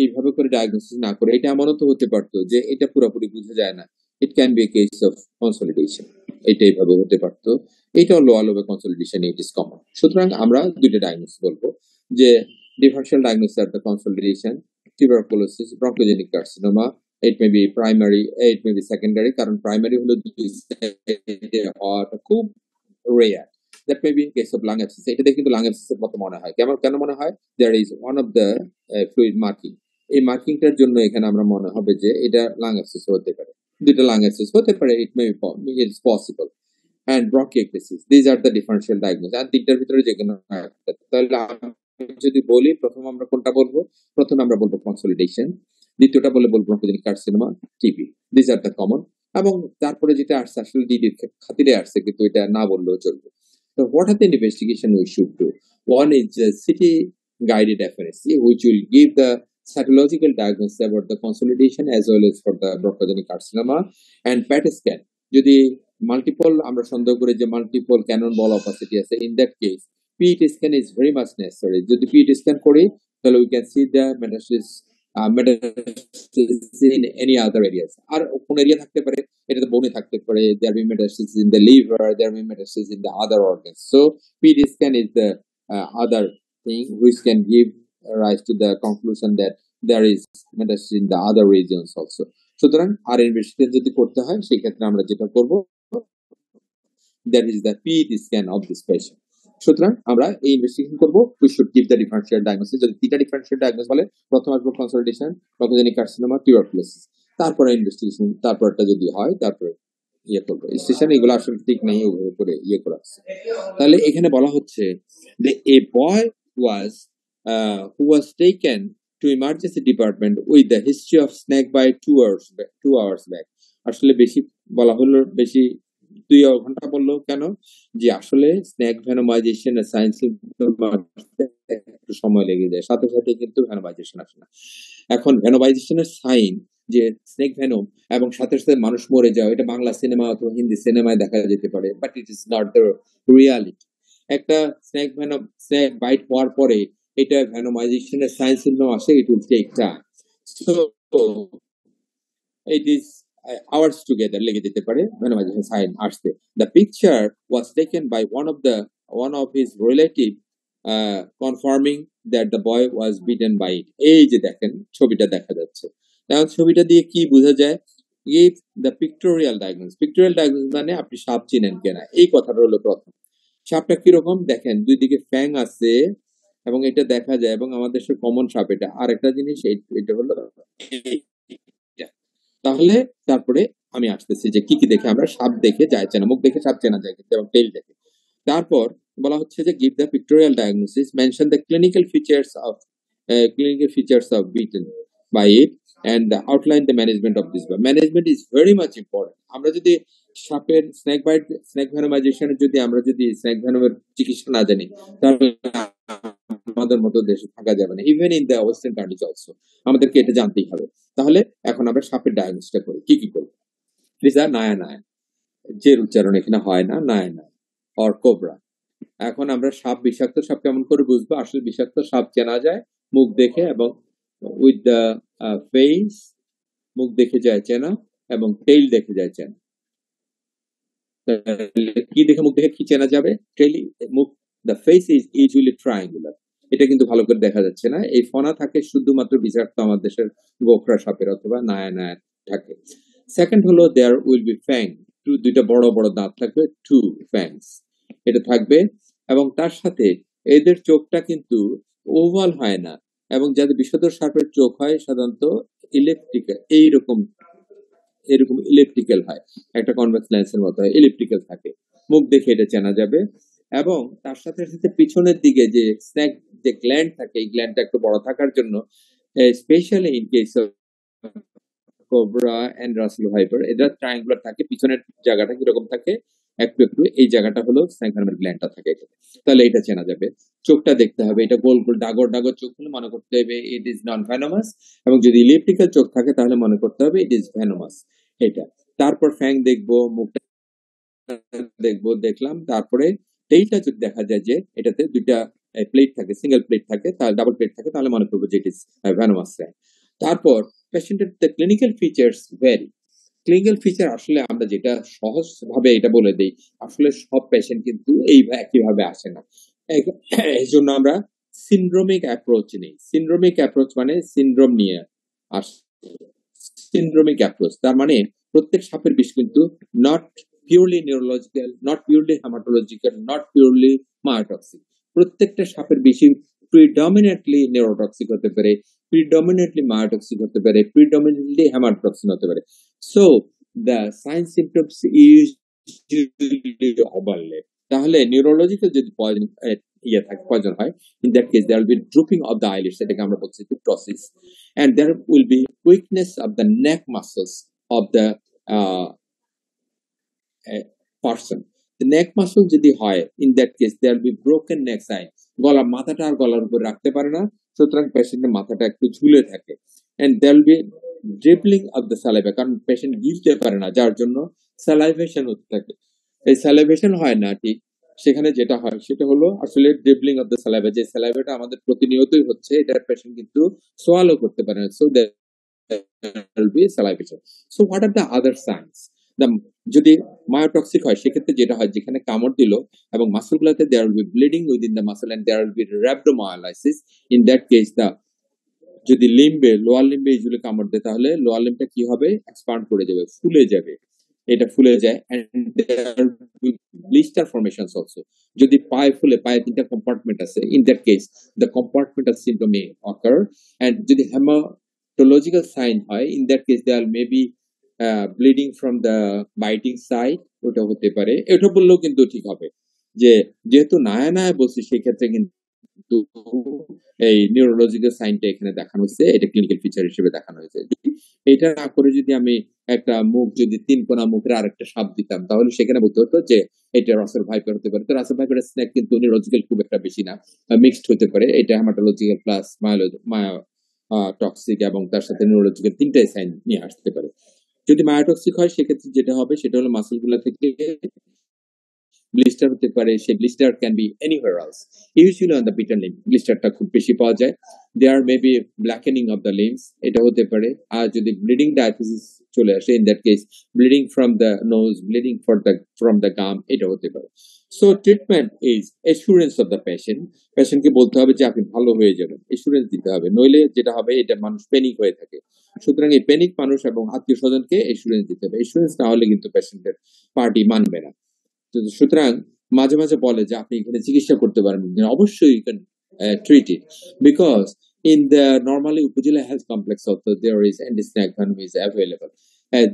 এইভাবে করে ডায়াগনোসিস না করে, এটা এমনও তো হতে পারতো যে এটা পুরোপুরি বোঝা যায় না, it can be a case of consolidation, এটা এইভাবে হতে পারতো, এটা লোয়ার লোবে কনসলিডেশন, ইট ইজ কমন। সুতরাং আমরা দুইটা ডায়াগনোসিস বলবো, যে differential diagnosis of the consolidation, tuberculosis, bronchogenic carcinoma. It may be primary, it may be secondary. কারণ primary হলো খুব rare. That may be in case of lung abscess. এটা দেখে কিন্তু lung abscess এর মতো মনে হয়। কেন মনে হয়? There is one of the fluid marking. এই মার্কিংটার জন্য এখানে আমরা মনে হবে যে এটা lung abscess হতে পারে। দুটো lung abscess হতে পারে, it may be it's possible. And bronchiectasis. These are the differential diagnosis. আর তিনটার ভিতরে যে কোনো একটা। তাহলে যদি বলি, প্রথমে আমরা কোনটা বলবো? প্রথমে আমরা বলবো কনসলিডেশন, দ্বিতীয়টা বলবো bronchogenic carcinoma, TB. This are the common. এবং তারপরে যেটা আসছে আসলে ডিডির খাতিরে আসছে, কিন্তু এটা না বললেও চলবে। So what are the investigation we should do? One is CT guided FNSC, which will give the cytological diagnosis about the consolidation as well as for the bronchogenic carcinoma, and PET scan. যদি multiple আমরা সন্দেহ করি যে multiple cannon ball opacity আছে, in that case PET scan is very much necessary. যদি PET scan করি তাহলে we can see the metastasis in any other areas. আর কোন এরিয়া থাকতে পারে, এটা তো বোনে থাকতে পারে, there may be metastasis in the liver, there may be metastasis in the other organs. So PET scan is the other thing which can give rise to the conclusion that there is metastasis in the other regions also. সুতরাং আর investigation যদি করতে হয়, সেই ক্ষেত্রে আমরা যেটা করব, that is the PET scan of this patient. সুতরাং আমরা এই ইনভেস্টিগেশন করব, we should give the differential diagnosis. যদি তিনটা differential diagnosis বলে, প্রথম আসবে কনসলিডেশন, bronchogenic carcinoma, tuberculosis, তারপরে ইনভেস্টিগেশন, তারপরটা যদি হয় তারপরে ইয়ে করবো। স্টেশন এগুলো আসলে ঠিক নেই, ওভাবে করে ইয়ে করা আছে। তাহলে এখানে বলা হচ্ছে যে a boy was who was taken to emergency department with the history of snake bite 2 hours back. আসলে বেশি বলা হলো, বেশি 2 ঘন্টা বললো কেন? যে আসলে স্নেক ভেনোমাইজেশন এর সাইন সিম্পটম একটু সময় লেগে যায়, সাথে সাথে কিন্তু ভেনোমাইজেশন আসে না। এখন ভেনোমাইজেশনের সাইন যে স্নেক ভেনম এবং সাথে সাথে মানুষ মরে যাওয়া, এটা বাংলা সিনেমা অথবা হিন্দি সিনেমায় দেখা যেতে পারে, but it is not the reality. একটা স্নেক বাইট হওয়ার পরে এটা ভেনোমাইজেশনের সাইন সিম্পটম আসে, it will take time. So it is hours together লেগে যেতে পারে ভেনোমাইজেশন সাইন আসতে। The picture was taken by one of his relative confirming that the boy was bitten by it. এই যে দেখেন ছবিটা দেখা যাচ্ছে, এখন ছবিটা দিয়ে কি বোঝা যায়? Give the pictorial diagnosis. Pictorial diagnosis মানে আপনি সাপ চিনেন কিনা, এই কথাটা হলো প্রথম। সাপটা কিরকম দেখেন, দুই দিকে ফ্যাং আছে এবং এটা দেখা যায়, এবং আমাদের দেশের কমন সাপ এটা। আর একটা জিনিস, এটা হলো তাহলে তারপরে আমি আসতেছি যে কি কি দেখে আমরা সাপ দেখে যায় চেনা, মুখ দেখে সাপ চেনা যায়, এবং টেইল দেখে। তারপর বলা হচ্ছে যে give the pictorial diagnosis, mention the clinical features of bitten by it, and outline the management of this. Management is very much important. আমরা যদি সাপের স্নেক ভেনোমাইজেশনের যদি আমরা যদি স্নেক ভেনমের চিকিৎসা না জানি, তাহলে আমাদের মতো দেশে থাকা যাবে না, even in the western countries also. আমাদেরকে এটা জানতেই হবে। তাহলে এখন আমরা সাপের ডায়াগনোসিসটা করি, কি করবো? প্লিজ আর নায়া যে উচ্চারণ এখানে হয় না, নায়া অর কোবরা। এখন আমরা সাপ বিষাক্ত সাপ কেমন করে বুঝবো? আসলে বিষাক্ত সাপ চেনা যায় মুখ দেখে, এবং উইথ দ্য ফেস, মুখ দেখে যায় চেনা, এবং টেইল দেখে যায় চেনা। কি দেখে মুখ দেখে কি চেনা যাবে? মুখ, the face is usually triangular, এটা কিন্তু ভালো করে দেখা যাচ্ছে না। এই ফনা থাকে শুধুমাত্র বিষাক্ত আমার দেশের গোখরা সাপের অথবা নায়া থাকে। সেকেন্ড হলো দেয়ার উইল বি ফ্যাং, দুইটা বড় বড় দাঁত থাকবে, 2 ফ্যাংস এটা থাকবে, এবং তার সাথে এদের চোখটা কিন্তু ওভাল হয় না, এবং যাদের বিষধর সাপের চোখ হয় সাধারণত ইলেকট্রিক্যাল, এরকম ইলেকট্রিক্যাল হয়, একটা কনভেক্স লেন্সের মতো হয়, ইলেকট্রিক্যাল থাকে। মুখ দেখে এটা চেনা যাবে। এবং তার সাথে সাথে পিছনের দিকে যে স্নেক যে গ্ল্যান্ড থাকে, এই গ্ল্যান্ডটা একটু বড় থাকার জন্য, specially in case of cobra and Russell viper, এটা ট্রায়াঙ্গুলার থাকে, পিছনের জায়গাটা কিরকম থাকে, একটু একটু এই জায়গাটা হলো স্নেক ভেনমের গ্ল্যান্ডটা থাকে এখানে। তাহলে এটা চেনা যাবে। চোখটা দেখতে হবে, এটা গোল গোল ডাগর ডাগর চোখ হলে মনে করতে হবে ইট ইজ নন ভেনোমাস, এবং যদি ইলিপ্টিক্যাল চোখ থাকে তাহলে মনে করতে হবে ইট ইজ ভেনোমাস। এটা তারপর ফ্যাং দেখবো, মুখটা দেখবো, দেখলাম, তারপরে এইটা যদি দেখা যায় যে এটাতে দুইটা প্লেট থাকে, সিঙ্গেল প্লেট থাকে, তাহলে ডাবল প্লেট থাকে, তাহলে মনে করবো যে ইট ইজ ভেনোমাস। তারপর পেশেন্টের clinical features vary. Clinical feature আসলে আমরা যেটা সহজ ভাবে এটা বলে দিই, আসলে সব পেশেন্ট কিন্তু একইভাবে আসে না। এই জন্য আমরা সিন্ড্রোমিক অ্যাপ্রোচ নিই। সিন্ড্রোমিক অ্যাপ্রোচ মানে সিন্ড্রোম নিয়ে আসে। সিন্ড্রোমিক অ্যাপ্রোচ তার মানে প্রত্যেক সাপের বিষ কিন্তু not purely neurological, not purely haematological, not purely myotoxic. প্রত্যেকটা সাপের বেশি প্রিডমিনেন্টলি নিউরোটক্সিক হতে পারে, প্রিডমিনেন্টলি মায়োটক্সিক হতে পারে, প্রিডমিনেন্টলি হেমাটোটক্সিক হতে পারে। So the sign symptoms usually overlap. তাহলে নিউরোলজিক্যাল যদি পয়জন হয়, in that case there will be drooping of the eyelids, এটাকে আমরা বলছি ptosis, and there will be weakness of the neck muscles of the person. The neck muscle যদি হয়, in that case there will be broken neck sign, মাথাটা আর গলার উপর রাখতে পারে না, সুতরাং পেশেন্টের মাথাটা একটু ঝুলে থাকে, and there will be dribbling of the saliva, কারণ পেশেন্ট গিলতে পারে না, যার জন্য স্যালাইভেশন হতে থাকে। এই স্যালাইভেশন হয় না ঠিক, সেখানে যেটা হয় সেটা হলো আসলে ড্রিবলিং অফ দ্য স্যালাইভা, যে স্যালাইভাটা আমাদের প্রতিনিয়তই হচ্ছে, এটা পেশেন্ট কিন্তু সোয়ালো করতে পারে না। So there will be salivation. So what are the other signs? যদি মায়োটক্সিক হয় সেক্ষেত্রে যেটা হয়, যেখানে কামড় দিল এবং মাসলগুলোতে there will be bleeding within the muscle and there will be rhabdomyolysis. In that case the যদি লিম্বে, লোয়ার লিম্বে ইউজুয়ালি কামড় দেয়, তাহলে লোয়ার লিম্বটা কি হবে, এক্সপান্ড করে যাবে, ফুলে যাবে, এটা ফুলে যায়, and there will be blister formations also. যদি পায়ে ফুলে, পায়ে তিনটা কম্পার্টমেন্ট আছে, in that case the compartmental syndrome may occur, and যদি hematological sign হয়, in that case there may be bleeding from the biting side, ওটা হতে পারে। এটা বললেও কিন্তু ঠিক হবে, যে যেহেতু নায়া নায়া বলছি সেক্ষেত্রে কিন্তু এই নিউরোলজিক্যাল সাইনটা এখানে দেখানো হচ্ছে, এটা ক্লিনিক্যাল ফিচার হিসেবে দেখানো হয়েছে। এটা না করে যদি আমি একটা মুখ, যদি তিন কোনা মুখের আরেকটা সাপ দিতাম, তাহলে সেখানে বলতে হতো যে এটা রাসেল ভাইপার হতে পারে। তো রাসেল ভাইপারের স্নেক কিন্তু নিউরোলজিক্যাল খুব একটা বেশি না, মিক্সড হতে পারে। এটা হেমাটোলজিক্যাল প্লাস টক্সিক এবং তার সাথে নিউরোলজিক্যাল তিনটাই সাইন নিয়ে আসতে পারে। যদি মায়োটক্সিক হয় সেক্ষেত্রে যেটা হবে সেটা হলো মাসলগুলো থেকে ব্লিস্টার হতে পারে। সেই blister can be anywhere else, usually on the bitten limb ব্লিস্টারটা খুব বেশি পাওয়া যায়। There may be blackening of the limbs, এটা হতে পারে। আর যদি ব্লিডিং ডায়াথিসিস চলে আসে, in that case bleeding from the nose, bleeding from the gum, এটা হতে পারে। So treatment is assurance of the patient. পেশেন্টকে বলতে হবে যে আপনি ভালো হয়ে যাবেন, এসুরেন্স দিতে হবে, নইলে যেটা হবে এটা মানুষ প্যানিক হয়ে থাকে। সুতরাং এই প্যানিক মানুষ এবং আত্মীয় স্বজনকে এসুরেন্স দিতে হবে। এসুরেন্স না হলে কিন্তু পেশেন্টের পার্টি মানবে না। সুতরাং মাঝে মাঝে বলে যে আপনি এখানে চিকিৎসা করতে পারেন, অবশ্যই you can treat it, because in the normally upazila health complex also there is anti snake venom is available.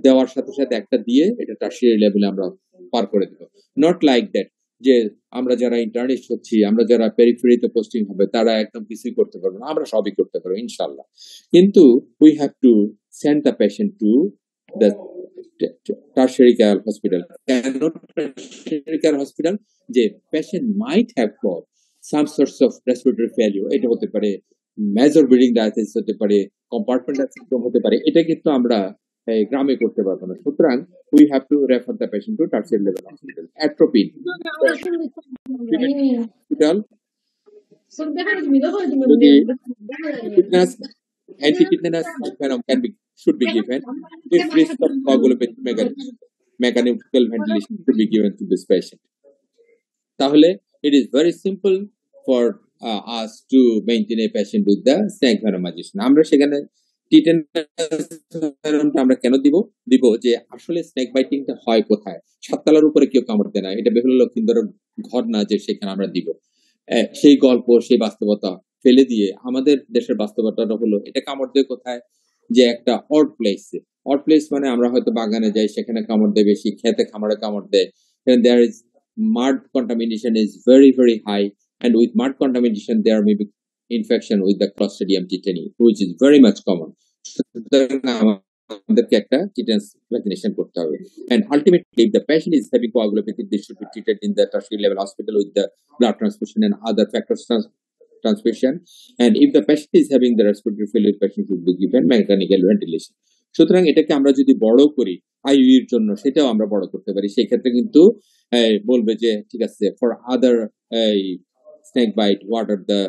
দেওয়ার সাথে সাথে একটা দিয়ে এটা টার্সিয়ারি লেভেলে আমরা পার করে দেব। নট লাইক দ্যাট যে আমরা যারা ইন্টার্নিস্ট হচ্ছি, আমরা যারা পেরিফেরিতে পোস্টিং হবে তারা একদম কিছুই করতে পারবো না, আমরা সবই করতে পারবো ইনশাল্লাহ। কিন্তু we have to send the patient to the tertiary care hospital. Cannot tertiary care hospital, যে patient might have got some sorts of respiratory failure, এটা হতে পারে, মেজর ব্লিডিং ডায়াথিসিস হতে পারে, কম্পার্টমেন্টাল সিনড্রোম হতে পারে, এটা কিন্তু আমরা গ্রামে করতে পারবো না। সুতরাং we have to refer the patient to tertiary level hospital. Atropine hospital, যদি fitness, anti-tetanus venom should be given if risk of coagulopathic mechanical ventilation should be given to this patient. তাহলে it is very simple for us to maintain a patient with the snake venomization. আমরা সেখানে টিটেনাসটা আমরা কেন দিব যে আসলে snake বাইটিংটা হয় কোথায়, সাততলার উপরে কেউ কামড় দেয় না, এটা বেহুলা লক্ষিন্দরের ঘর না যে সেখানে আমরা দিব। সেই গল্প, সেই বাস্তবতা ফেলে দিয়ে আমাদের দেশের বাস্তবতাটা হলো এটা কামড় দেয় কোথায়, যে একটা অড প্লেসে। অড প্লেস মানে আমরা হয়তো বাগানে যাই, সেখানে কামড় দেয় বেশি, খেতে খামারে কামড় দেয়, there is mud contamination is very very high, and with mud contamination there may be infection with the Clostridium tetani, which is very much common. আমাদেরকে একটা টিটেনাস ভ্যাকসিনেশন করতে হবে। And ultimately, if the patient is having coagulopathy, they should be treated in the tertiary level hospital with the blood transfusion and other factors transfusion. And if the patient is having the respiratory failure, patient should be given mechanical ventilation. সুতরাং এটাকে আমরা যদি বড় করি IU এর জন্য, সেটাও আমরা বড় করতে পারি। সেই ক্ষেত্রে কিন্তু বলবে যে ঠিক আছে, for other snake bite, what are the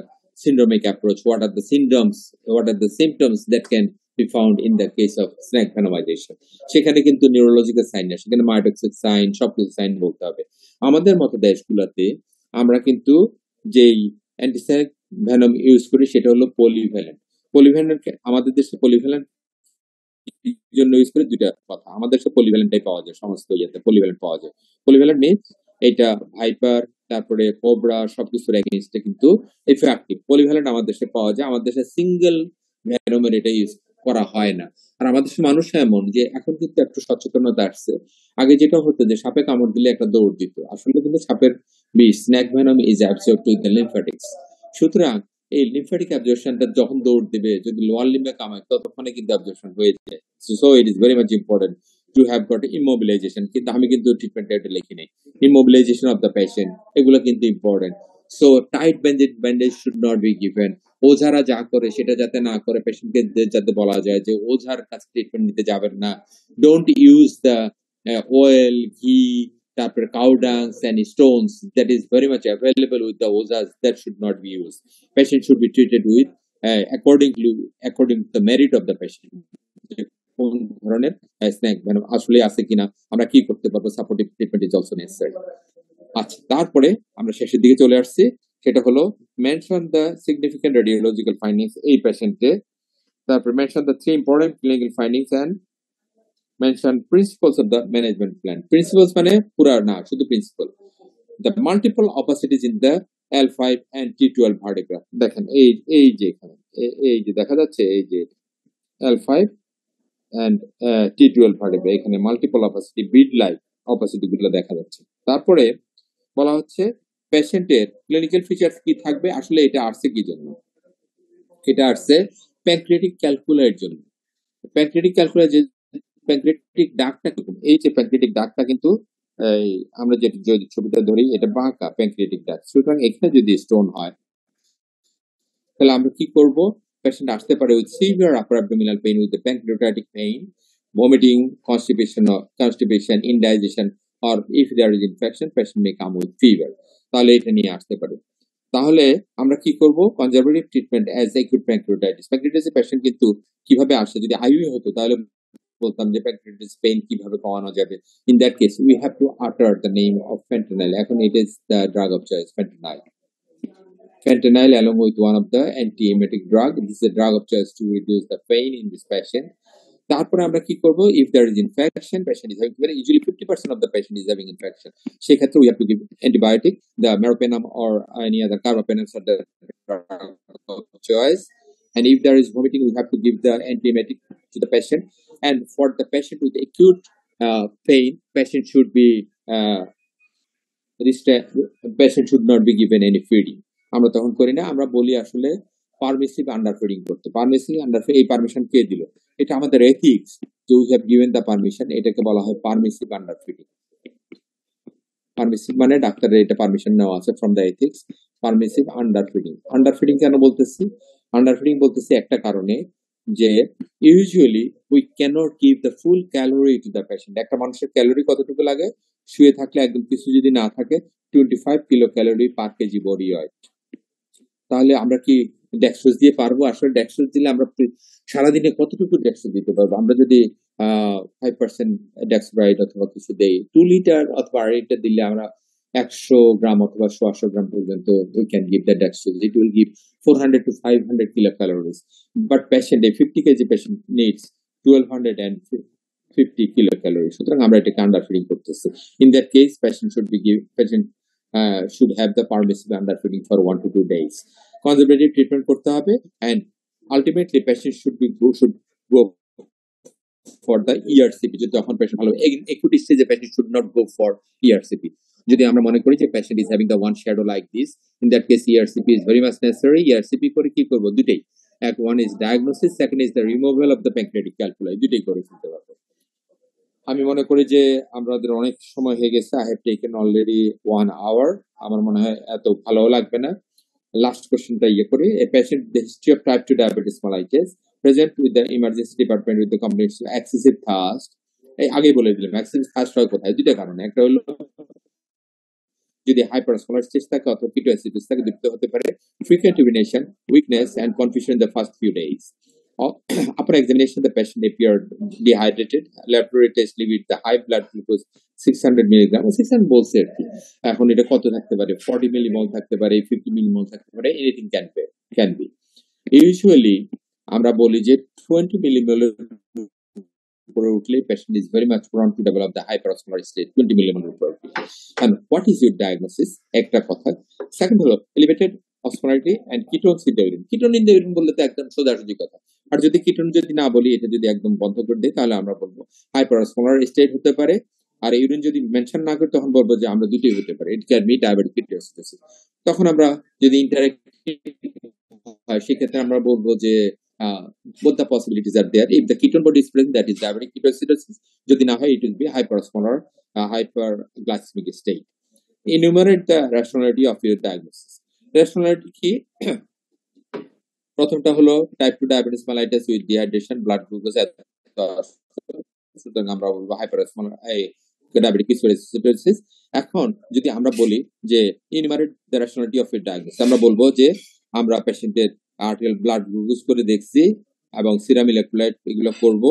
syndromic approach, what are the symptoms, what are the symptoms that can be found in the case of snake venomization. সেখানে কিন্তু নিউরোলজিক্যাল সাইন না, সেখানে মায়োটক্সিক সাইন, সবকিছু সাইন বলতে হবে। আমাদের মতো দেশগুলোতে আমরা কিন্তু যেই অ্যান্টিসেক ভেনম ইউজ করি সেটা হলো পলিভ্যালেন্ট। পলিভ্যালেন্ট আমাদের দেশে পলিভ্যালেন্ট জন্য ইউজ করে দুইটা কথা, আমাদের দেশে পলিভ্যালেন্টটাই পাওয়া যায়, সমস্ত ইয়েতে পলিভ্যালেন্ট পাওয়া যায়। পলিভ্যালেন্ট মিনস এটা ভাইপার, তারপরে কোবরা, সবকিছুর এগেইনস্টে কিন্তু এফেক্টিভ। পলিভ্যালেন্ট আমাদের দেশে পাওয়া যায়, আমাদের দেশে সিঙ্গেল ভেনমের এটা ইউজ করা হয় না। আর আমাদের দেশের মানুষ এমন যে এখন কিন্তু একটু সচেতনতা আসছে। আগে যেটা হতো যে সাপে কামড় দিলে একটা দৌড় দিত, আসলে কিন্তু সাপের বিষ snake venom is absorbed to the lymphatics. সুতরাং এই লিম্ফ্যাটিক অ্যাবজর্পশনটা যখন দৌড় দেবে, যদি লোয়ার লিম্বে কামায়, ততক্ষণে কিন্তু অ্যাবজর্পশন হয়ে যায়। So it is very much important to have got immobilisation. কিন্তু আমি কিন্তু ট্রিটমেন্ট এটা লিখি নেই, ইমোবিলাইজেশন অফ দ্য পেশেন্ট, এগুলো কিন্তু important. So tight bandage should not be given. ওঝারা যা করে সেটা যাতে না করে, পেশেন্টকে যাতে বলা যায় যে ওঝার কাছে ট্রিটমেন্ট নিতে যাবেন না। Don't use the oil, ghee, তারপরে cow dung and stones that is very much available with the ozas, that should not be used. Patient should be treated with according to the merit of the patient. কোন ধরনের snake venom আসলে আছে কিনা, আমরা কি করতে পারবো, supportive treatment is also necessary. আচ্ছা, তারপরে আমরা শেষের দিকে চলে আসছি, সেটা হলো mention the significant radiological findings এই পেশেন্টে, তারপরে mention the 3 important clinical findings and mention principles of the management plan. Principles মানে পুরা না, শুধু principal. The multiple opacities in the L5 and T12 vertebra. দেখেন এই যে এখানে এই যে দেখা যাচ্ছে, এই যে L5 and T12 vertebra, এখানে মাল্টিপল অপাসিটি, বিড লাইক অপাসিটি গুলো দেখা যাচ্ছে। তারপরে বলা হচ্ছে পেশেন্টের ক্লিনিক্যাল ফিচার্স কি থাকবে। আসলে এটা আসছে কি জন্য, এটা আসছে প্যানক্রিয়াটিক ক্যালকুলার জন্য। প্যানক্রিয়াটিক ক্যালকুলার যে প্যানক্রিয়াটিক ডাকটা কিরকম, এই যে প্যানক্রিয়াটিক ডাকটা কিন্তু আমরা যে ছবিটা ধরি, এটা বাঁকা প্যানক্রিয়াটিক ডাক। সুতরাং এখানে যদি স্টোন হয় তাহলে আমরা কি করব, পেশেন্ট আসতে পারে with severe upper abdominal pain with the pancreatic pain, vomiting, constipation, indigestion, or if there is infection patient may come with fever. তাহলে এটা নিয়ে আসতে পারে। তাহলে আমরা কি করব, conservative treatment as acute pancreatitis. Pancreatitis patient কিন্তু কিভাবে আসে, যদি আইইউ হতো তাহলে বলতাম যে প্যানক্রিয়াটাইটিস পেইন কিভাবে কমানো যাবে। In that case we have two আটার দ্য নেম অফ ফেন্টানাইল। এখন it is the drug of choice, fentanyl. Fentanyl along with one of the anti-emetic drug, this is a drug of choice to reduce the pain in this patient. তারপরে আমরা কি করব, if there is infection, patient is having, usually 50% of the patient is having infection, সেই ক্ষেত্রে we have to give antibiotic, the meropenem or any other carbapenems are the drug of choice. And if there is vomiting, we have to give the antiemetic to the patient. And for the patient with acute pain, patient should should not be given any feeding. আমরা তখন করি না, আমরা বলি আসলে permissive under feeding করতে। Permissive under, এই permission কে দিল, এটা আমাদের এথিক্স, যে we have given the permission, এটাকে বলা হয় পারমিসিভ আন্ডার ফিডিং। পারমিসিভ মানে ডাক্তারের এটা পারমিশন নেওয়া আছে from the ethics. Permissive under feeding, under feeding কেন বলতেছি, আন্ডার ফিডিং বলতেছি একটা কারণে যে usually we can't give the full calorie to the patient. একটা মানুষের ক্যালোরি কতটুকু লাগে, শুয়ে থাকলে একদম কিছু যদি না থাকে 25 kilo calorie per KG body weight. তাহলে আমরা কি ডেক্সট্রোজ দিয়ে পারবো? আসলে ডেক্সট্রোজ দিলে আমরা সারাদিনে কতটুকু ডেক্সট্রোজ দিতে পারবো? আমরা যদি 5% ডেক্সব্রাইট অথবা কিছু দেই, 2 লিটার অথবা 8 লিটার দিলে আমরা 100 গ্রাম অথবা 100 গ্রাম পর্যন্ত we can give the dextrose. It will give 400 to 500 kilocalories. But patient, a 50 kg patient needs 1250 kilocalories. সুতরাং আমরা এটাকে আন্ডারফিডিং করতেছি। In that case, patient should have the permissive underfeeding for 1 to 2 days. Conservative treatment করতে হবে, and ultimately patient should go for the ERCP. যদি তখন patient ভালো, acute stage patient should not go for ERCP. যদি আমরা মনে করি যে patient is having the one shadow like this, in that case ERCP is very much necessary. ERCP করে কি করব, দুটেই, one is diagnosis, second is the removal of the pancreatic calculi. দুটোই করে ফেলতে পারবো। আমি মনে করি যে আমাদের অনেক সময় হয়ে গেছে। I have taken already 1 hour. আমার মনে হয় এত ভালো লাগবে না। লাস্ট কোশ্চেনটা করি। A patient with the history of type 2 diabetes mellitus present with the emergency department with the complaints of excessive thirst. এই আগে বলে দিলাম excessive thirst হয় কোথায়? দুইটা কারণে। একটা হলো যদি hyperosmolar stage থাকে অথবা ketoacidosis থাকে, দুটো হতে পারে frequent urination, weakness and confusion in the first few days. Upon examination, the patient appeared dehydrated. Laboratory test revealed the high blood glucose 600 milligram. 600 বলছে আর কি। এখন এটা কত থাকতে পারে? 40 millimole থাকতে পারে, 50 millimole থাকতে পারে, anything can be. Usually আমরা বলি যে 20 millimole উপরে উঠলে patient is very much prone to develop the hyperosmolar state, 20 millimole উপরে। And what is your diagnosis? একটা কথা। Second হলো elevated osmolarity and ketones in the urine. Ketone in the urine বললে তো একদম সোজাসুজি কথা। আর যদি কিটোন যদি না বলি, এটা যদি একদম বন্ধ করে দিই, তাহলে আমরা বলবো হাইপারসমোলার স্টেট হতে পারে। আর ইউরিন যদি মেনশন না করি, তখন বলবো যে আমরা দুটোই হতে পারে, ইট ক্যান বি ডায়াবেটিক কিটোসিডোসিস। তখন আমরা যদি ইন্টারেক্টিভ হয়, সেক্ষেত্রে আমরা বলবো যে both the possibilities are there. If the ketone body is present, that is diabetic ketoacidosis. যদি না হয়, it will be hyperosmolar hyperglycemic state. Enumerate the rationality of your diagnosis. Rationality কি? প্রথমটা হলো type 2 diabetes mellitus with dehydration, blood glucose সুতরাং আমরা বলবো হাইপারসমোলার diabetic কিটোসিডোসিস। এখন যদি আমরা বলি যে ইনভারিড the rationality of it diagnosis, আমরা বলবো যে আমরা পেশেন্টের আর্টেরিয়াল ব্লাড গ্লুকোজ করে দেখছি এবং সিরাম ইলেক্ট্রোলাইট এগুলো করব।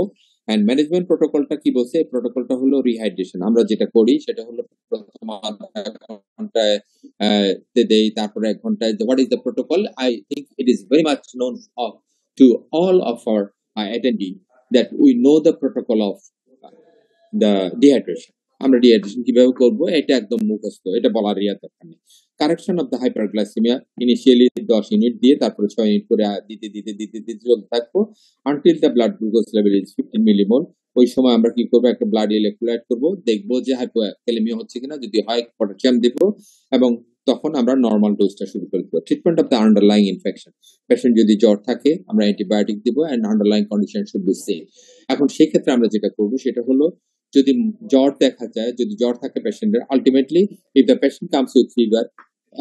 এন্ড ম্যানেজমেন্ট প্রোটোকলটা কি বলছে? প্রোটোকলটা হলো রিহাইড্রেশন। আমরা যেটা করি সেটা হলো প্রথম আধা ঘন্টায় দেই, তারপরে 1 ঘন্টায়। What is the protocol? I think it is very much known to all of our attending that we know the protocol of the dehydration. আমরা ডিহাইড্রেশন কিভাবে করবো এটা একদম মুখস্থ, এটা বলার দরকার নেই। Correction of the hyperglycaemia initially 10 unit দিয়ে তারপরে 6 ইউনিট করে দিতে চলতে থাকবো until the blood glucose level is 15 millimole. ওই সময় আমরা কি করবো? একটা ব্লাড ইলেক্ট্রোলাইট করবো, দেখবো যে হাইপোক্যালেমিয়া হচ্ছে কিনা। যদি হয়, পটাশিয়াম দিব এবং তখন আমরা নর্মাল ডোজটা শুরু করে দেবো। Treatment of the underlying infection, patient যদি জ্বর থাকে আমরা অ্যান্টিবায়োটিক দিব and underlying condition should be same. এখন সেই ক্ষেত্রে আমরা যেটা করবো সেটা হলো, যদি জ্বর দেখা যায়, যদি জ্বর থাকে পেশেন্টের, ultimately if the patient comes with fever,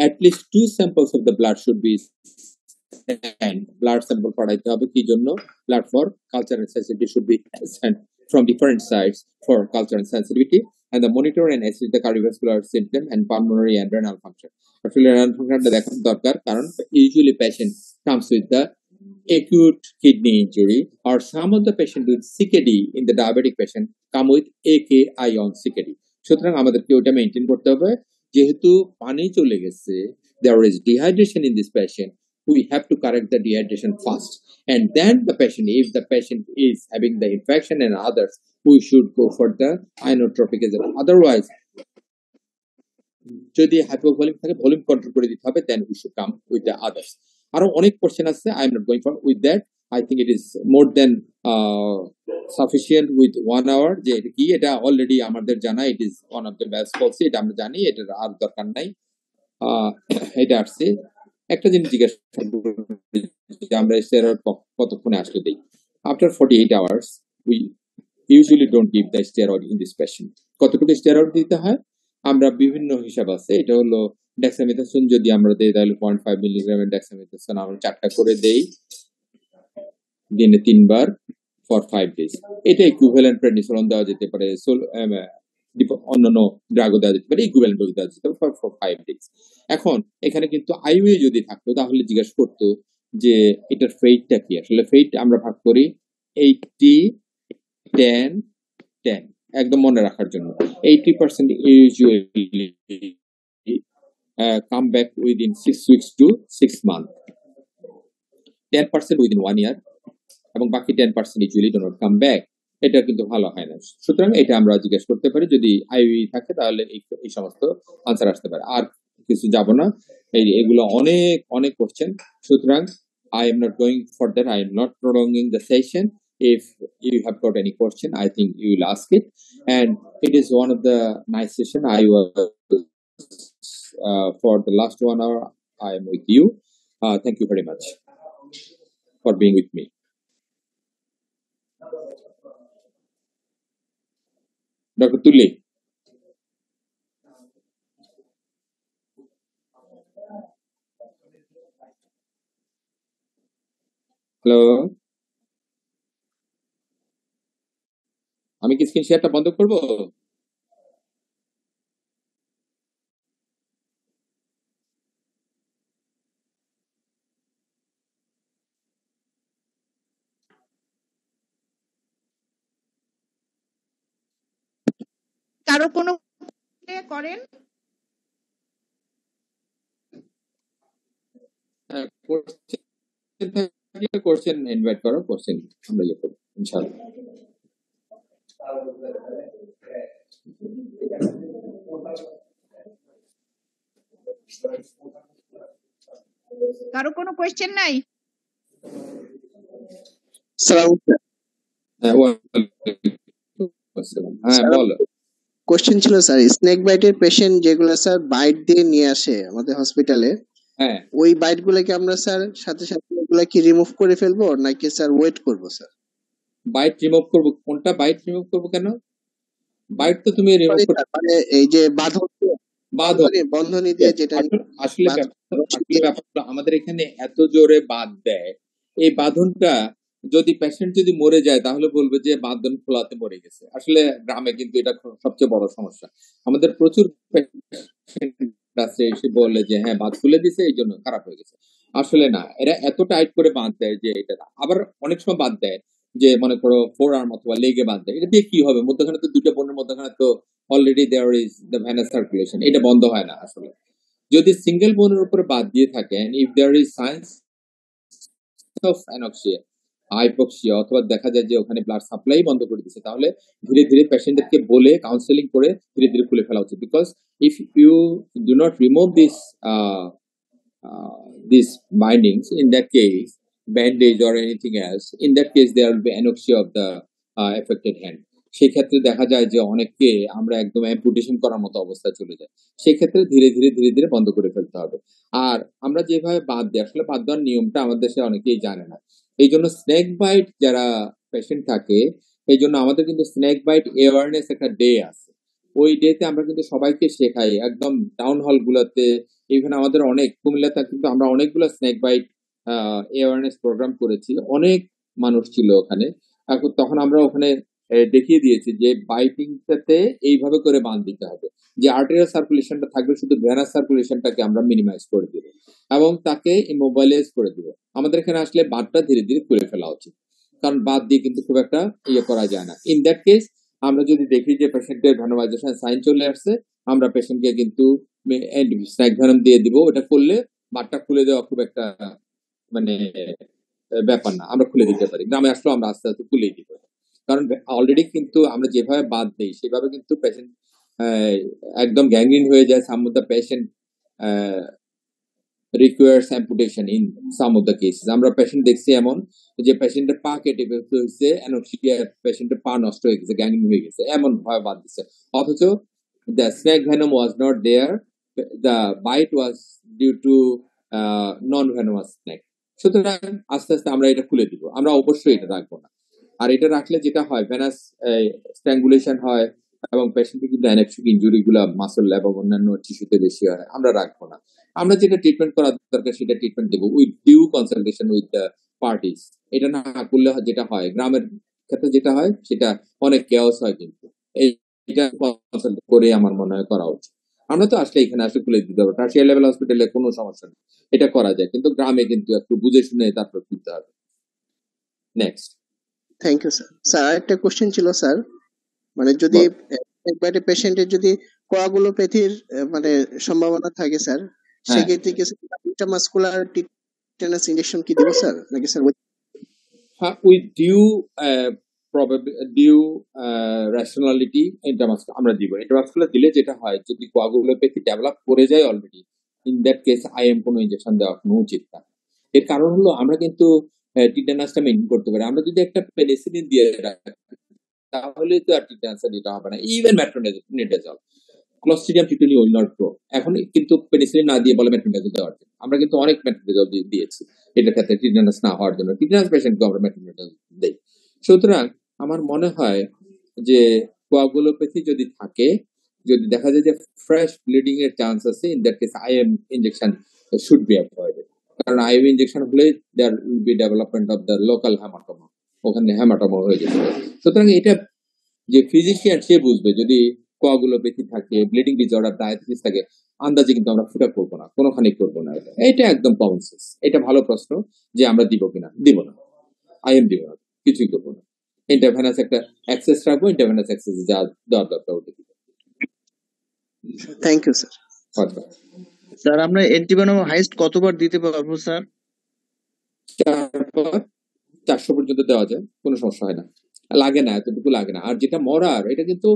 at least 2 samples of the blood should be sent. Blood sample পাঠাইতে হবে কি জন্য? Blood for culture and sensitivity should be sent from different sites for culture and sensitivity, and the monitor and assess the cardiovascular symptom and pulmonary and renal function. আসলে renal functionটা দেখার দরকার, কারণ usually patient comes with the acute kidney injury, or some of the patient with CKD in the diabetic patient come with AKI on CKD. সুতরাং আমাদেরকে ওটা maintain করতে হবে। যেহেতু পানি চলে গেছে, there is dehydration in this patient, we have to correct the dehydration first, and then the patient, if the patient is having the infection and others, we should go for the inotropic agent. Otherwise, যদি হাইপোভলিউম থাকে, volume control করে দিতে হবে, then we should come with the others. আরো অনেক question আছে, I am not going for with that. I think it is more than sufficient with 1 hour. যে এটা কি, এটা অলরেডি আমাদের জানা, it is one of the best policy, এটা আমরা জানি, এটার আর দরকার নাই। এটা আসছে। একটা জিনিস জিজ্ঞাসা যে আমরা স্টেরয়েড কতক্ষণে আসলে দেই? After 48 hours we usually don't give the steroid in this patient. কতটুকু স্টেরয়েড দিতে হয়? আমরা বিভিন্ন হিসাব আছে। এটা হলো ডেক্সামেথাসোন যদি আমরা দেই তাহলে 0.5 মিলিগ্রামের ডেক্সামেথাসোন আমরা 4টা করে দেই দিনে 3 বার for 5 days. এটা ইকুইভ্যালেন্ট প্রেডনিসোলন দেওয়া যেতে পারে, অন্যান্য ড্রাগও দেওয়া যেতে পারে, ইকুইভ্যালেন্ট ডোজ দেওয়া যেতে পারে for 5 days. এখন এখানে কিন্তু আইইউএ যদি থাকতো তাহলে জিজ্ঞাসা করতো যে এটার ফেইটটা কি। আসলে ফেইট আমরা ভাগ করি 80 10 10, একদম মনে রাখার জন্য। 80% usually come back within 6 weeks to 6 months, 10% within 1 year, এবং বাকি 10% usually do not come back. এটা কিন্তু ভালো হয় না। সুতরাং এটা আমরা জিজ্ঞেস করতে পারি, যদি আইইউই থাকে তাহলে এই সমস্ত আনসার আসতে পারে। আর কিছু যাব না, এগুলো অনেক অনেক কোশ্চেন। সুতরাং I am not going for that. I am not prolonging the session. If you have got any question, I think you will ask it. And it is one of the nice session. I was for the last 1 hour I am with you. Thank you very much. for being with me. Dr. Tulli. Hello, আমি কি screen শেয়ারটা বন্ধ করব? কারো কোনো করেন? Question invite করো, question আমরা ইয়ে করবো ইনশাআল্লাহ। কারো কোনো কোয়েশ্চেন নাই? হ্যাঁ, বলো। কোশ্চেন ছিল স্যার, স্নেক বাইটের পেশেন্ট যেগুলো স্যার বাইট দিয়ে নিয়ে আসে আমাদের হসপিটালে, হ্যাঁ, ওই বাইট গুলোকে আমরা স্যার সাথে সাথে ওগুলা কি রিমুভ করে ফেলবো নাকি স্যার ওয়েট করবো স্যার? বাইট রিমুভ করব? কোনটা বাইট রিমুভ করব? কেন বাইট তো তুমি রিমুভ করতে, মানে এই যে বন্ধনী দিয়ে যেটা আসলে ব্যাপারটা আমাদের এখানে এত জোরে বাঁধ দেয়, এই বাঁধনটা যদি পেশেন্ট যদি মরে যায় তাহলে বলবে যে বাঁধন খোলাতে মরে গেছে। আসলে গ্রামে কিন্তু এটা সবচেয়ে বড় সমস্যা। আমাদের প্রচুর এসে বলে যে হ্যাঁ বাঁধ খুলে দিছে এই জন্য খারাপ হয়ে গেছে। আসলে না, এরা এত টাইট করে বাঁধ দেয় যে এটা আবার অনেক সময় বাঁধ দেয় যে মনে করো ফোর আর্ম অথবা লেগে বাঁধ দেয়। এটা দিয়ে কি হবে? মধ্যখানে তো দুইটা বোনের মধ্যখানে তো already there is the venous circulation, এটা বন্ধ হয় না আসলে। যদি সিঙ্গেল বোনের উপরে বাদ দিয়ে থাকেন, if there is science of anoxia, hypoxia, অথবা দেখা যায় যে ওখানে ব্লাড সাপ্লাই বন্ধ করে দিচ্ছে, তাহলে ধীরে ধীরে পেশেন্টদেরকে বলে কাউন্সেলিং করে ধীরে ধীরে খুলে ফেলা উচিত। Because if you do not remove these bindings, in that case bandage or anything else, in that case there will be anoxia of the affected hand. সেই ক্ষেত্রে দেখা যায় যে অনেককে আমরা একদম অ্যাম্পুটেশন করার মতো অবস্থা চলে যায়। সেই ক্ষেত্রে ধীরে ধীরে ধীরে ধীরে বন্ধ করে ফেলতে হবে। আর আমরা যেভাবে বাদ দিই, আসলে বাদ দেওয়ার নিয়মটা আমাদের দেশে অনেকেই জানে না। এই জন্য স্নেক বাইট যারা পেশেন্ট থাকে, এই জন্য আমাদের কিন্তু স্নেক বাইট অ্যাওয়ারনেস একটা ডে আছে। ওই ডেতে আমরা কিন্তু সবাইকে শেখাই, একদম টাউন হল গুলোতে, এখানে আমাদের অনেক কুমিল্লাতে কিন্তু আমরা অনেকগুলো স্নেক বাইট অ্যাওয়ারনেস প্রোগ্রাম করেছি, অনেক মানুষ ছিল ওখানে। এখন তখন আমরা ওখানে দেখিয়ে দিয়েছি যে বাইটিংটাতে এইভাবে করে বাঁধ দিতে হবে, যে আর্টেরিয়াল সার্কুলেশনটা থাকবে, শুধু ভেনাস সার্কুলেশনটাকে আমরা মিনিমাইজ করে দিব এবং তাকে ইমোবাইলাইজ করে দিব। আমাদের এখানে আসলে বাঁধটা ধীরে ধীরে খুলে ফেলা উচিত, কারণ বাদ দিয়ে কিন্তু খুব একটা ইয়ে করা যায় না। ইন দ্যাট কেস আমরা যদি দেখি যে পেশেন্টের ভেনোমাইজেশন সাইন চলে আসছে, আমরা পেশেন্টকে কিন্তু স্ন্যাক ভেনম দিয়ে দিব। ওটা করলে বাঁধটা খুলে দেওয়া খুব একটা মানে ব্যাপার না, আমরা খুলে দিতে পারি। গ্রামে আসলেও আমরা আস্তে আস্তে খুলে দিব, কারণ অলরেডি কিন্তু আমরা যেভাবে বাদ দিই সেভাবে কিন্তু পেশেন্ট একদম গ্যাংগ্রিন হয়ে যায়। Some of the patient requires amputation in some of the cases. আমরা পেশেন্ট দেখছি এমন যে পেশেন্টের পা কেটে ফেলতে হয়েছে, অ্যানোক্সিয়া, পেশেন্টের পা নষ্ট হয়ে গেছে, গ্যাংগ্রিন হয়ে গেছে, এমন ভাবে বাদ দিচ্ছে, অথচ the snake venom was not there, the bite was due to non venomous snake. সুতরাং আস্তে আস্তে আমরা এটা খুলে দিব, আমরা অবশ্যই এটা রাখবো না। আর এটা রাখলে যেটা হয়, ভেনাস স্ট্র্যাঙ্গুলেশন হয় এবং পেশেন্টের কিন্তু অ্যানেক্সিক ইনজুরি গুলা মাসল এবং অন্যান্য টিস্যুতে বেশি হয়, আমরা রাখবো না। আমরা যেটা ট্রিটমেন্ট করা দরকার সেটা ট্রিটমেন্ট দেবো with due consultation with the parties. এটা না করলে যেটা হয়, গ্রামের ক্ষেত্রে যেটা হয় সেটা অনেক কেওস হয়, কিন্তু এটা কনসাল্ট করে আমার মনে হয় করা উচিত। আমরা তো আসলে এখানে আসলে খুলে দিতে হবে, টার্সিয়ারি লেভেল হসপিটালে কোনো সমস্যা নেই, এটা করা যায়, কিন্তু গ্রামে কিন্তু একটু বুঝে শুনে তারপর খুলতে হবে। Next. Thank you sir. Sir আরেকটা কোশ্চেন ছিল স্যার, মানে যদি একবারে পেশেন্টের যদি কোয়াগুলোপ্যাথির মানে সম্ভাবনা থাকে স্যার, সেক্ষেত্রে কি ইন্ট্রামাসকুলার টিটানাস ইনজেকশন কি দেব স্যার নাকি sir with due rationality intramuscular আমরা দিব। ইন্ট্রামাসকুলার দিলে যেটা হয়, যদি কোয়াগুলোপ্যাথি ডেভেলপ করে যায় already, in that case IM কোনো ইনজেকশন দেওয়া কোনো উচিত না। এর কারণ হলো আমরা কিন্তু টিটানাসটা মেইনটেইন করতে পারি। আমরা যদি একটা পেনিসিলিন দিয়ে রাখি তাহলে তো আর টিটানাসটা দিতে হবে না, even metronidazole. Clostridium tetani will not grow. এখন কিন্তু পেনিসিলিন না দিয়ে বলে মেট্রোনিডাজল দেওয়ার জন্য, আমরা কিন্তু অনেক মেট্রোনিডাজল দিয়েছি এটার ক্ষেত্রে টিটেনাস না হওয়ার জন্য, টিটেনাস পেশেন্টকে আমরা মেট্রোনিডাজল দেই। সুতরাং আমার মনে হয় যে কোয়াগুলোপ্যাথি যদি থাকে, যদি দেখা যায় যে ফ্রেশ ব্লিডিং এর চান্স আছে, in that case IM injection should be avoided, কারণ আইএম ইনজেকশন হলে there will be development of the local haematoma, ওখানে হ্যামাটোমা হয়ে যেতে পারে। সুতরাং এটা যে ফিজিশিয়ান সে বুঝবে, যদি কোয়াগুলোপ্যাথি থাকে, ব্লিডিং ডিসঅর্ডার, ডায়াবেটিস থাকে, আন্দাজে কিন্তু আমরা ফুটা করবো না, কোনোখানেই করবো না। এটা একদম কমন সেন্স। এটা ভালো প্রশ্ন যে আমরা দিব কিনা, দিব না, আইএম দিব না, কিছুই করবো না। ইন্টারভেনাস একটা অ্যাক্সেস রাখবো, ইন্টারভেনাস অ্যাক্সেস যা দেওয়ার দরকার ওটা দিব। Thank you sir. আচ্ছা, স্যার আমরা অ্যান্টিভেনম হাইস্ট কতবার দিতে পারবো স্যার? 400 পর্যন্ত দেওয়া যায়, কোনো সমস্যা হয় না, লাগে না, এতটুকু লাগে না। আর যেটা মরার, এটা কিন্তু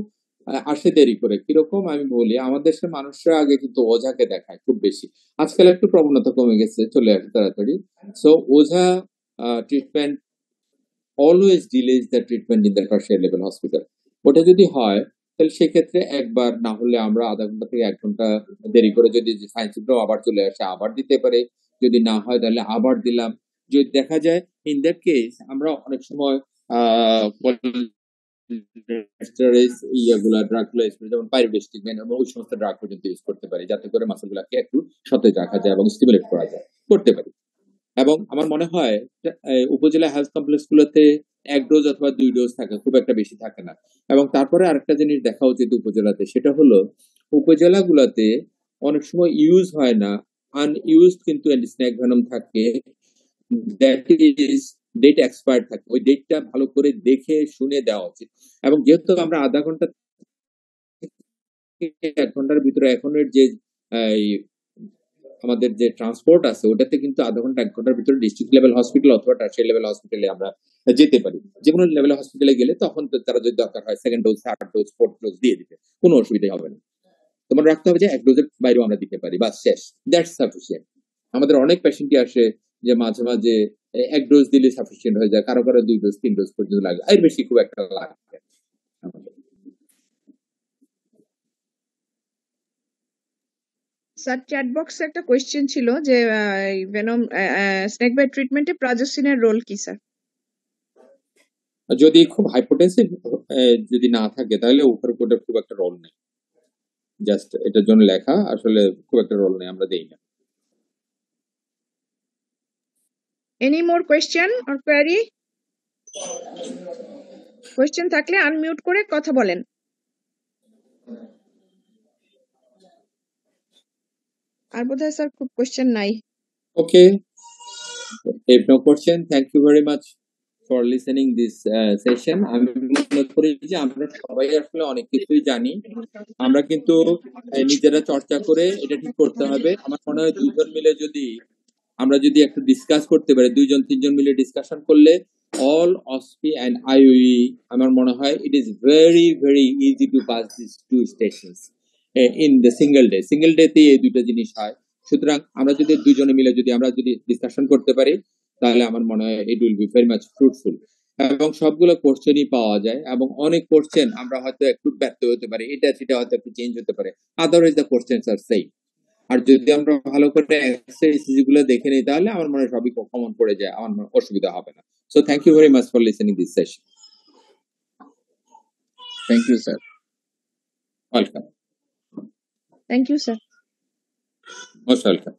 আসে দেরি করে। কিরকম আমি বলি, আমাদের দেশের মানুষরা আগে কিন্তু ওঝাকে দেখায় খুব বেশি, আজকাল একটু প্রবণতা কমে গেছে, চলে আসে তাড়াতাড়ি। So Ojha treatment always delays the treatment in the tertiary level hospital. ওটা যদি হয় তাহলে সেক্ষেত্রে একবার না হলে আমরা আধা ঘন্টা থেকে 1 ঘন্টা দেরি করে, যদি সাইন সিমটম আবার চলে আসে আবার দিতে পারে, যদি না হয় তাহলে আবার দিলাম। যদি দেখা যায় ইন দ্যাট কেস আমরা অনেক সময় যেমন পাইরোডিস্টিক ওই সমস্ত ড্রাগ পর্যন্ত ইউজ করতে পারি, যাতে করে মাসল গুলাকে একটু সতেজ রাখা যায় এবং স্টিমুলেট করা যায়, করতে পারি। এবং আমার মনে হয় উপজেলা হেলথ কমপ্লেক্স গুলোতে 1 ডোজ অথবা 2 ডোজ থাকে, খুব একটা বেশি থাকে না। এবং তারপরে আরেকটা জিনিস দেখা উচিত উপজেলাতে, সেটা হলো উপজেলাগুলোতে অনেক সময় ইউজ হয় না, আনইউজড কিন্তু স্নেক ভেনম থাকে, দ্যাট ইজ ডেট এক্সপায়ার্ড থাকে। ওই ডেটটা ভালো করে দেখে শুনে দেওয়া উচিত। এবং যেহেতু আমরা আধা ঘন্টা থেকে 1 ঘন্টার ভিতরে এখনের যে আমাদের যে ট্রান্সপোর্ট আছে, ওটাতে কিন্তু আধা ঘন্টা 1 ঘন্টার ভিতরে ডিস্ট্রিক্ট লেভেল হসপিটাল অথবা টার্সিয়ারি লেভেল হসপিটালে আমরা যেতে পারি। যে কোনো লেভেল হসপিটালে গেলে তখন তো তারা যদি দরকার হয় 2nd dose, 3rd dose, 4th dose দিয়ে দিবে, কোনো অসুবিধা হবে না। তোমার রাখতে হবে যে 1 ডোজের বাইরেও আমরা দিতে পারি, বাস শেষ, দ্যাটস সাফিসিয়েন্ট। আমাদের অনেক পেশেন্টই আসে যে মাঝে মাঝে 1 ডোজ দিলে সাফিসিয়েন্ট হয়ে যায়, কারো 2 ডোজ 3 ডোজ পর্যন্ত লাগে, এর বেশি খুব একটা লাগে না। স্যার চ্যাট বক্সে একটা কোয়েশ্চেন ছিল যে ভেনম স্নেক বাইট ট্রিটমেন্টে প্রাজোসিনের রোল কি স্যার? যদি খুব হাইপোটেনসিভ যদি না থাকে তাহলে উপরে কোটের খুব একটা রোল নেই, জাস্ট এটার জন্য লেখা, আসলে খুব একটা রোল নেই, আমরা দেই না। Any more question or query? Question থাকলে আনমিউট করে কথা বলেন। আর বোধহয় স্যার খুব কোয়েশ্চেন নাই। Okay, if no question, thank you very much for listening this session. আমি মনে করি যে আমরা সবাই আসলে অনেক কিছুই জানি, আমরা কিন্তু নিজেরা চর্চা করে এটা ঠিক করতে হবে। আমার মনে হয় দুইজন মিলে যদি আমরা যদি একটু ডিসকাস করতে পারি, 2-3 মিলে ডিসকাশন করলে অল অসপি এন্ড আইওই, আমার মনে হয় it is very very easy to pass this 2 stations in the single ডেতে এই দুটো জিনিস হয়। সুতরাং আমরা যদি দুইজনে মিলে যদি আমরা যদি ডিসকাশন করতে পারি তাহলে আমার মনে হয় it will be very much fruitful, এবং সবগুলো কোশ্চেনই পাওয়া যায়, এবং অনেক কোশ্চেন আমরা হয়তো একটু ব্যর্থ হতে পারি, এটা সেটা হয়তো একটু চেঞ্জ হতে পারে, otherwise the questions are same. আর যদি আমরা ভালো করে এক্সারসাইজ গুলো দেখে নিই তাহলে আমার মনে হয় সবই কমন পড়ে যায়, আমার মনে অসুবিধা হবে না। So thank you very much for listening this session. Thank you sir. Welcome. Thank you sir. Most welcome.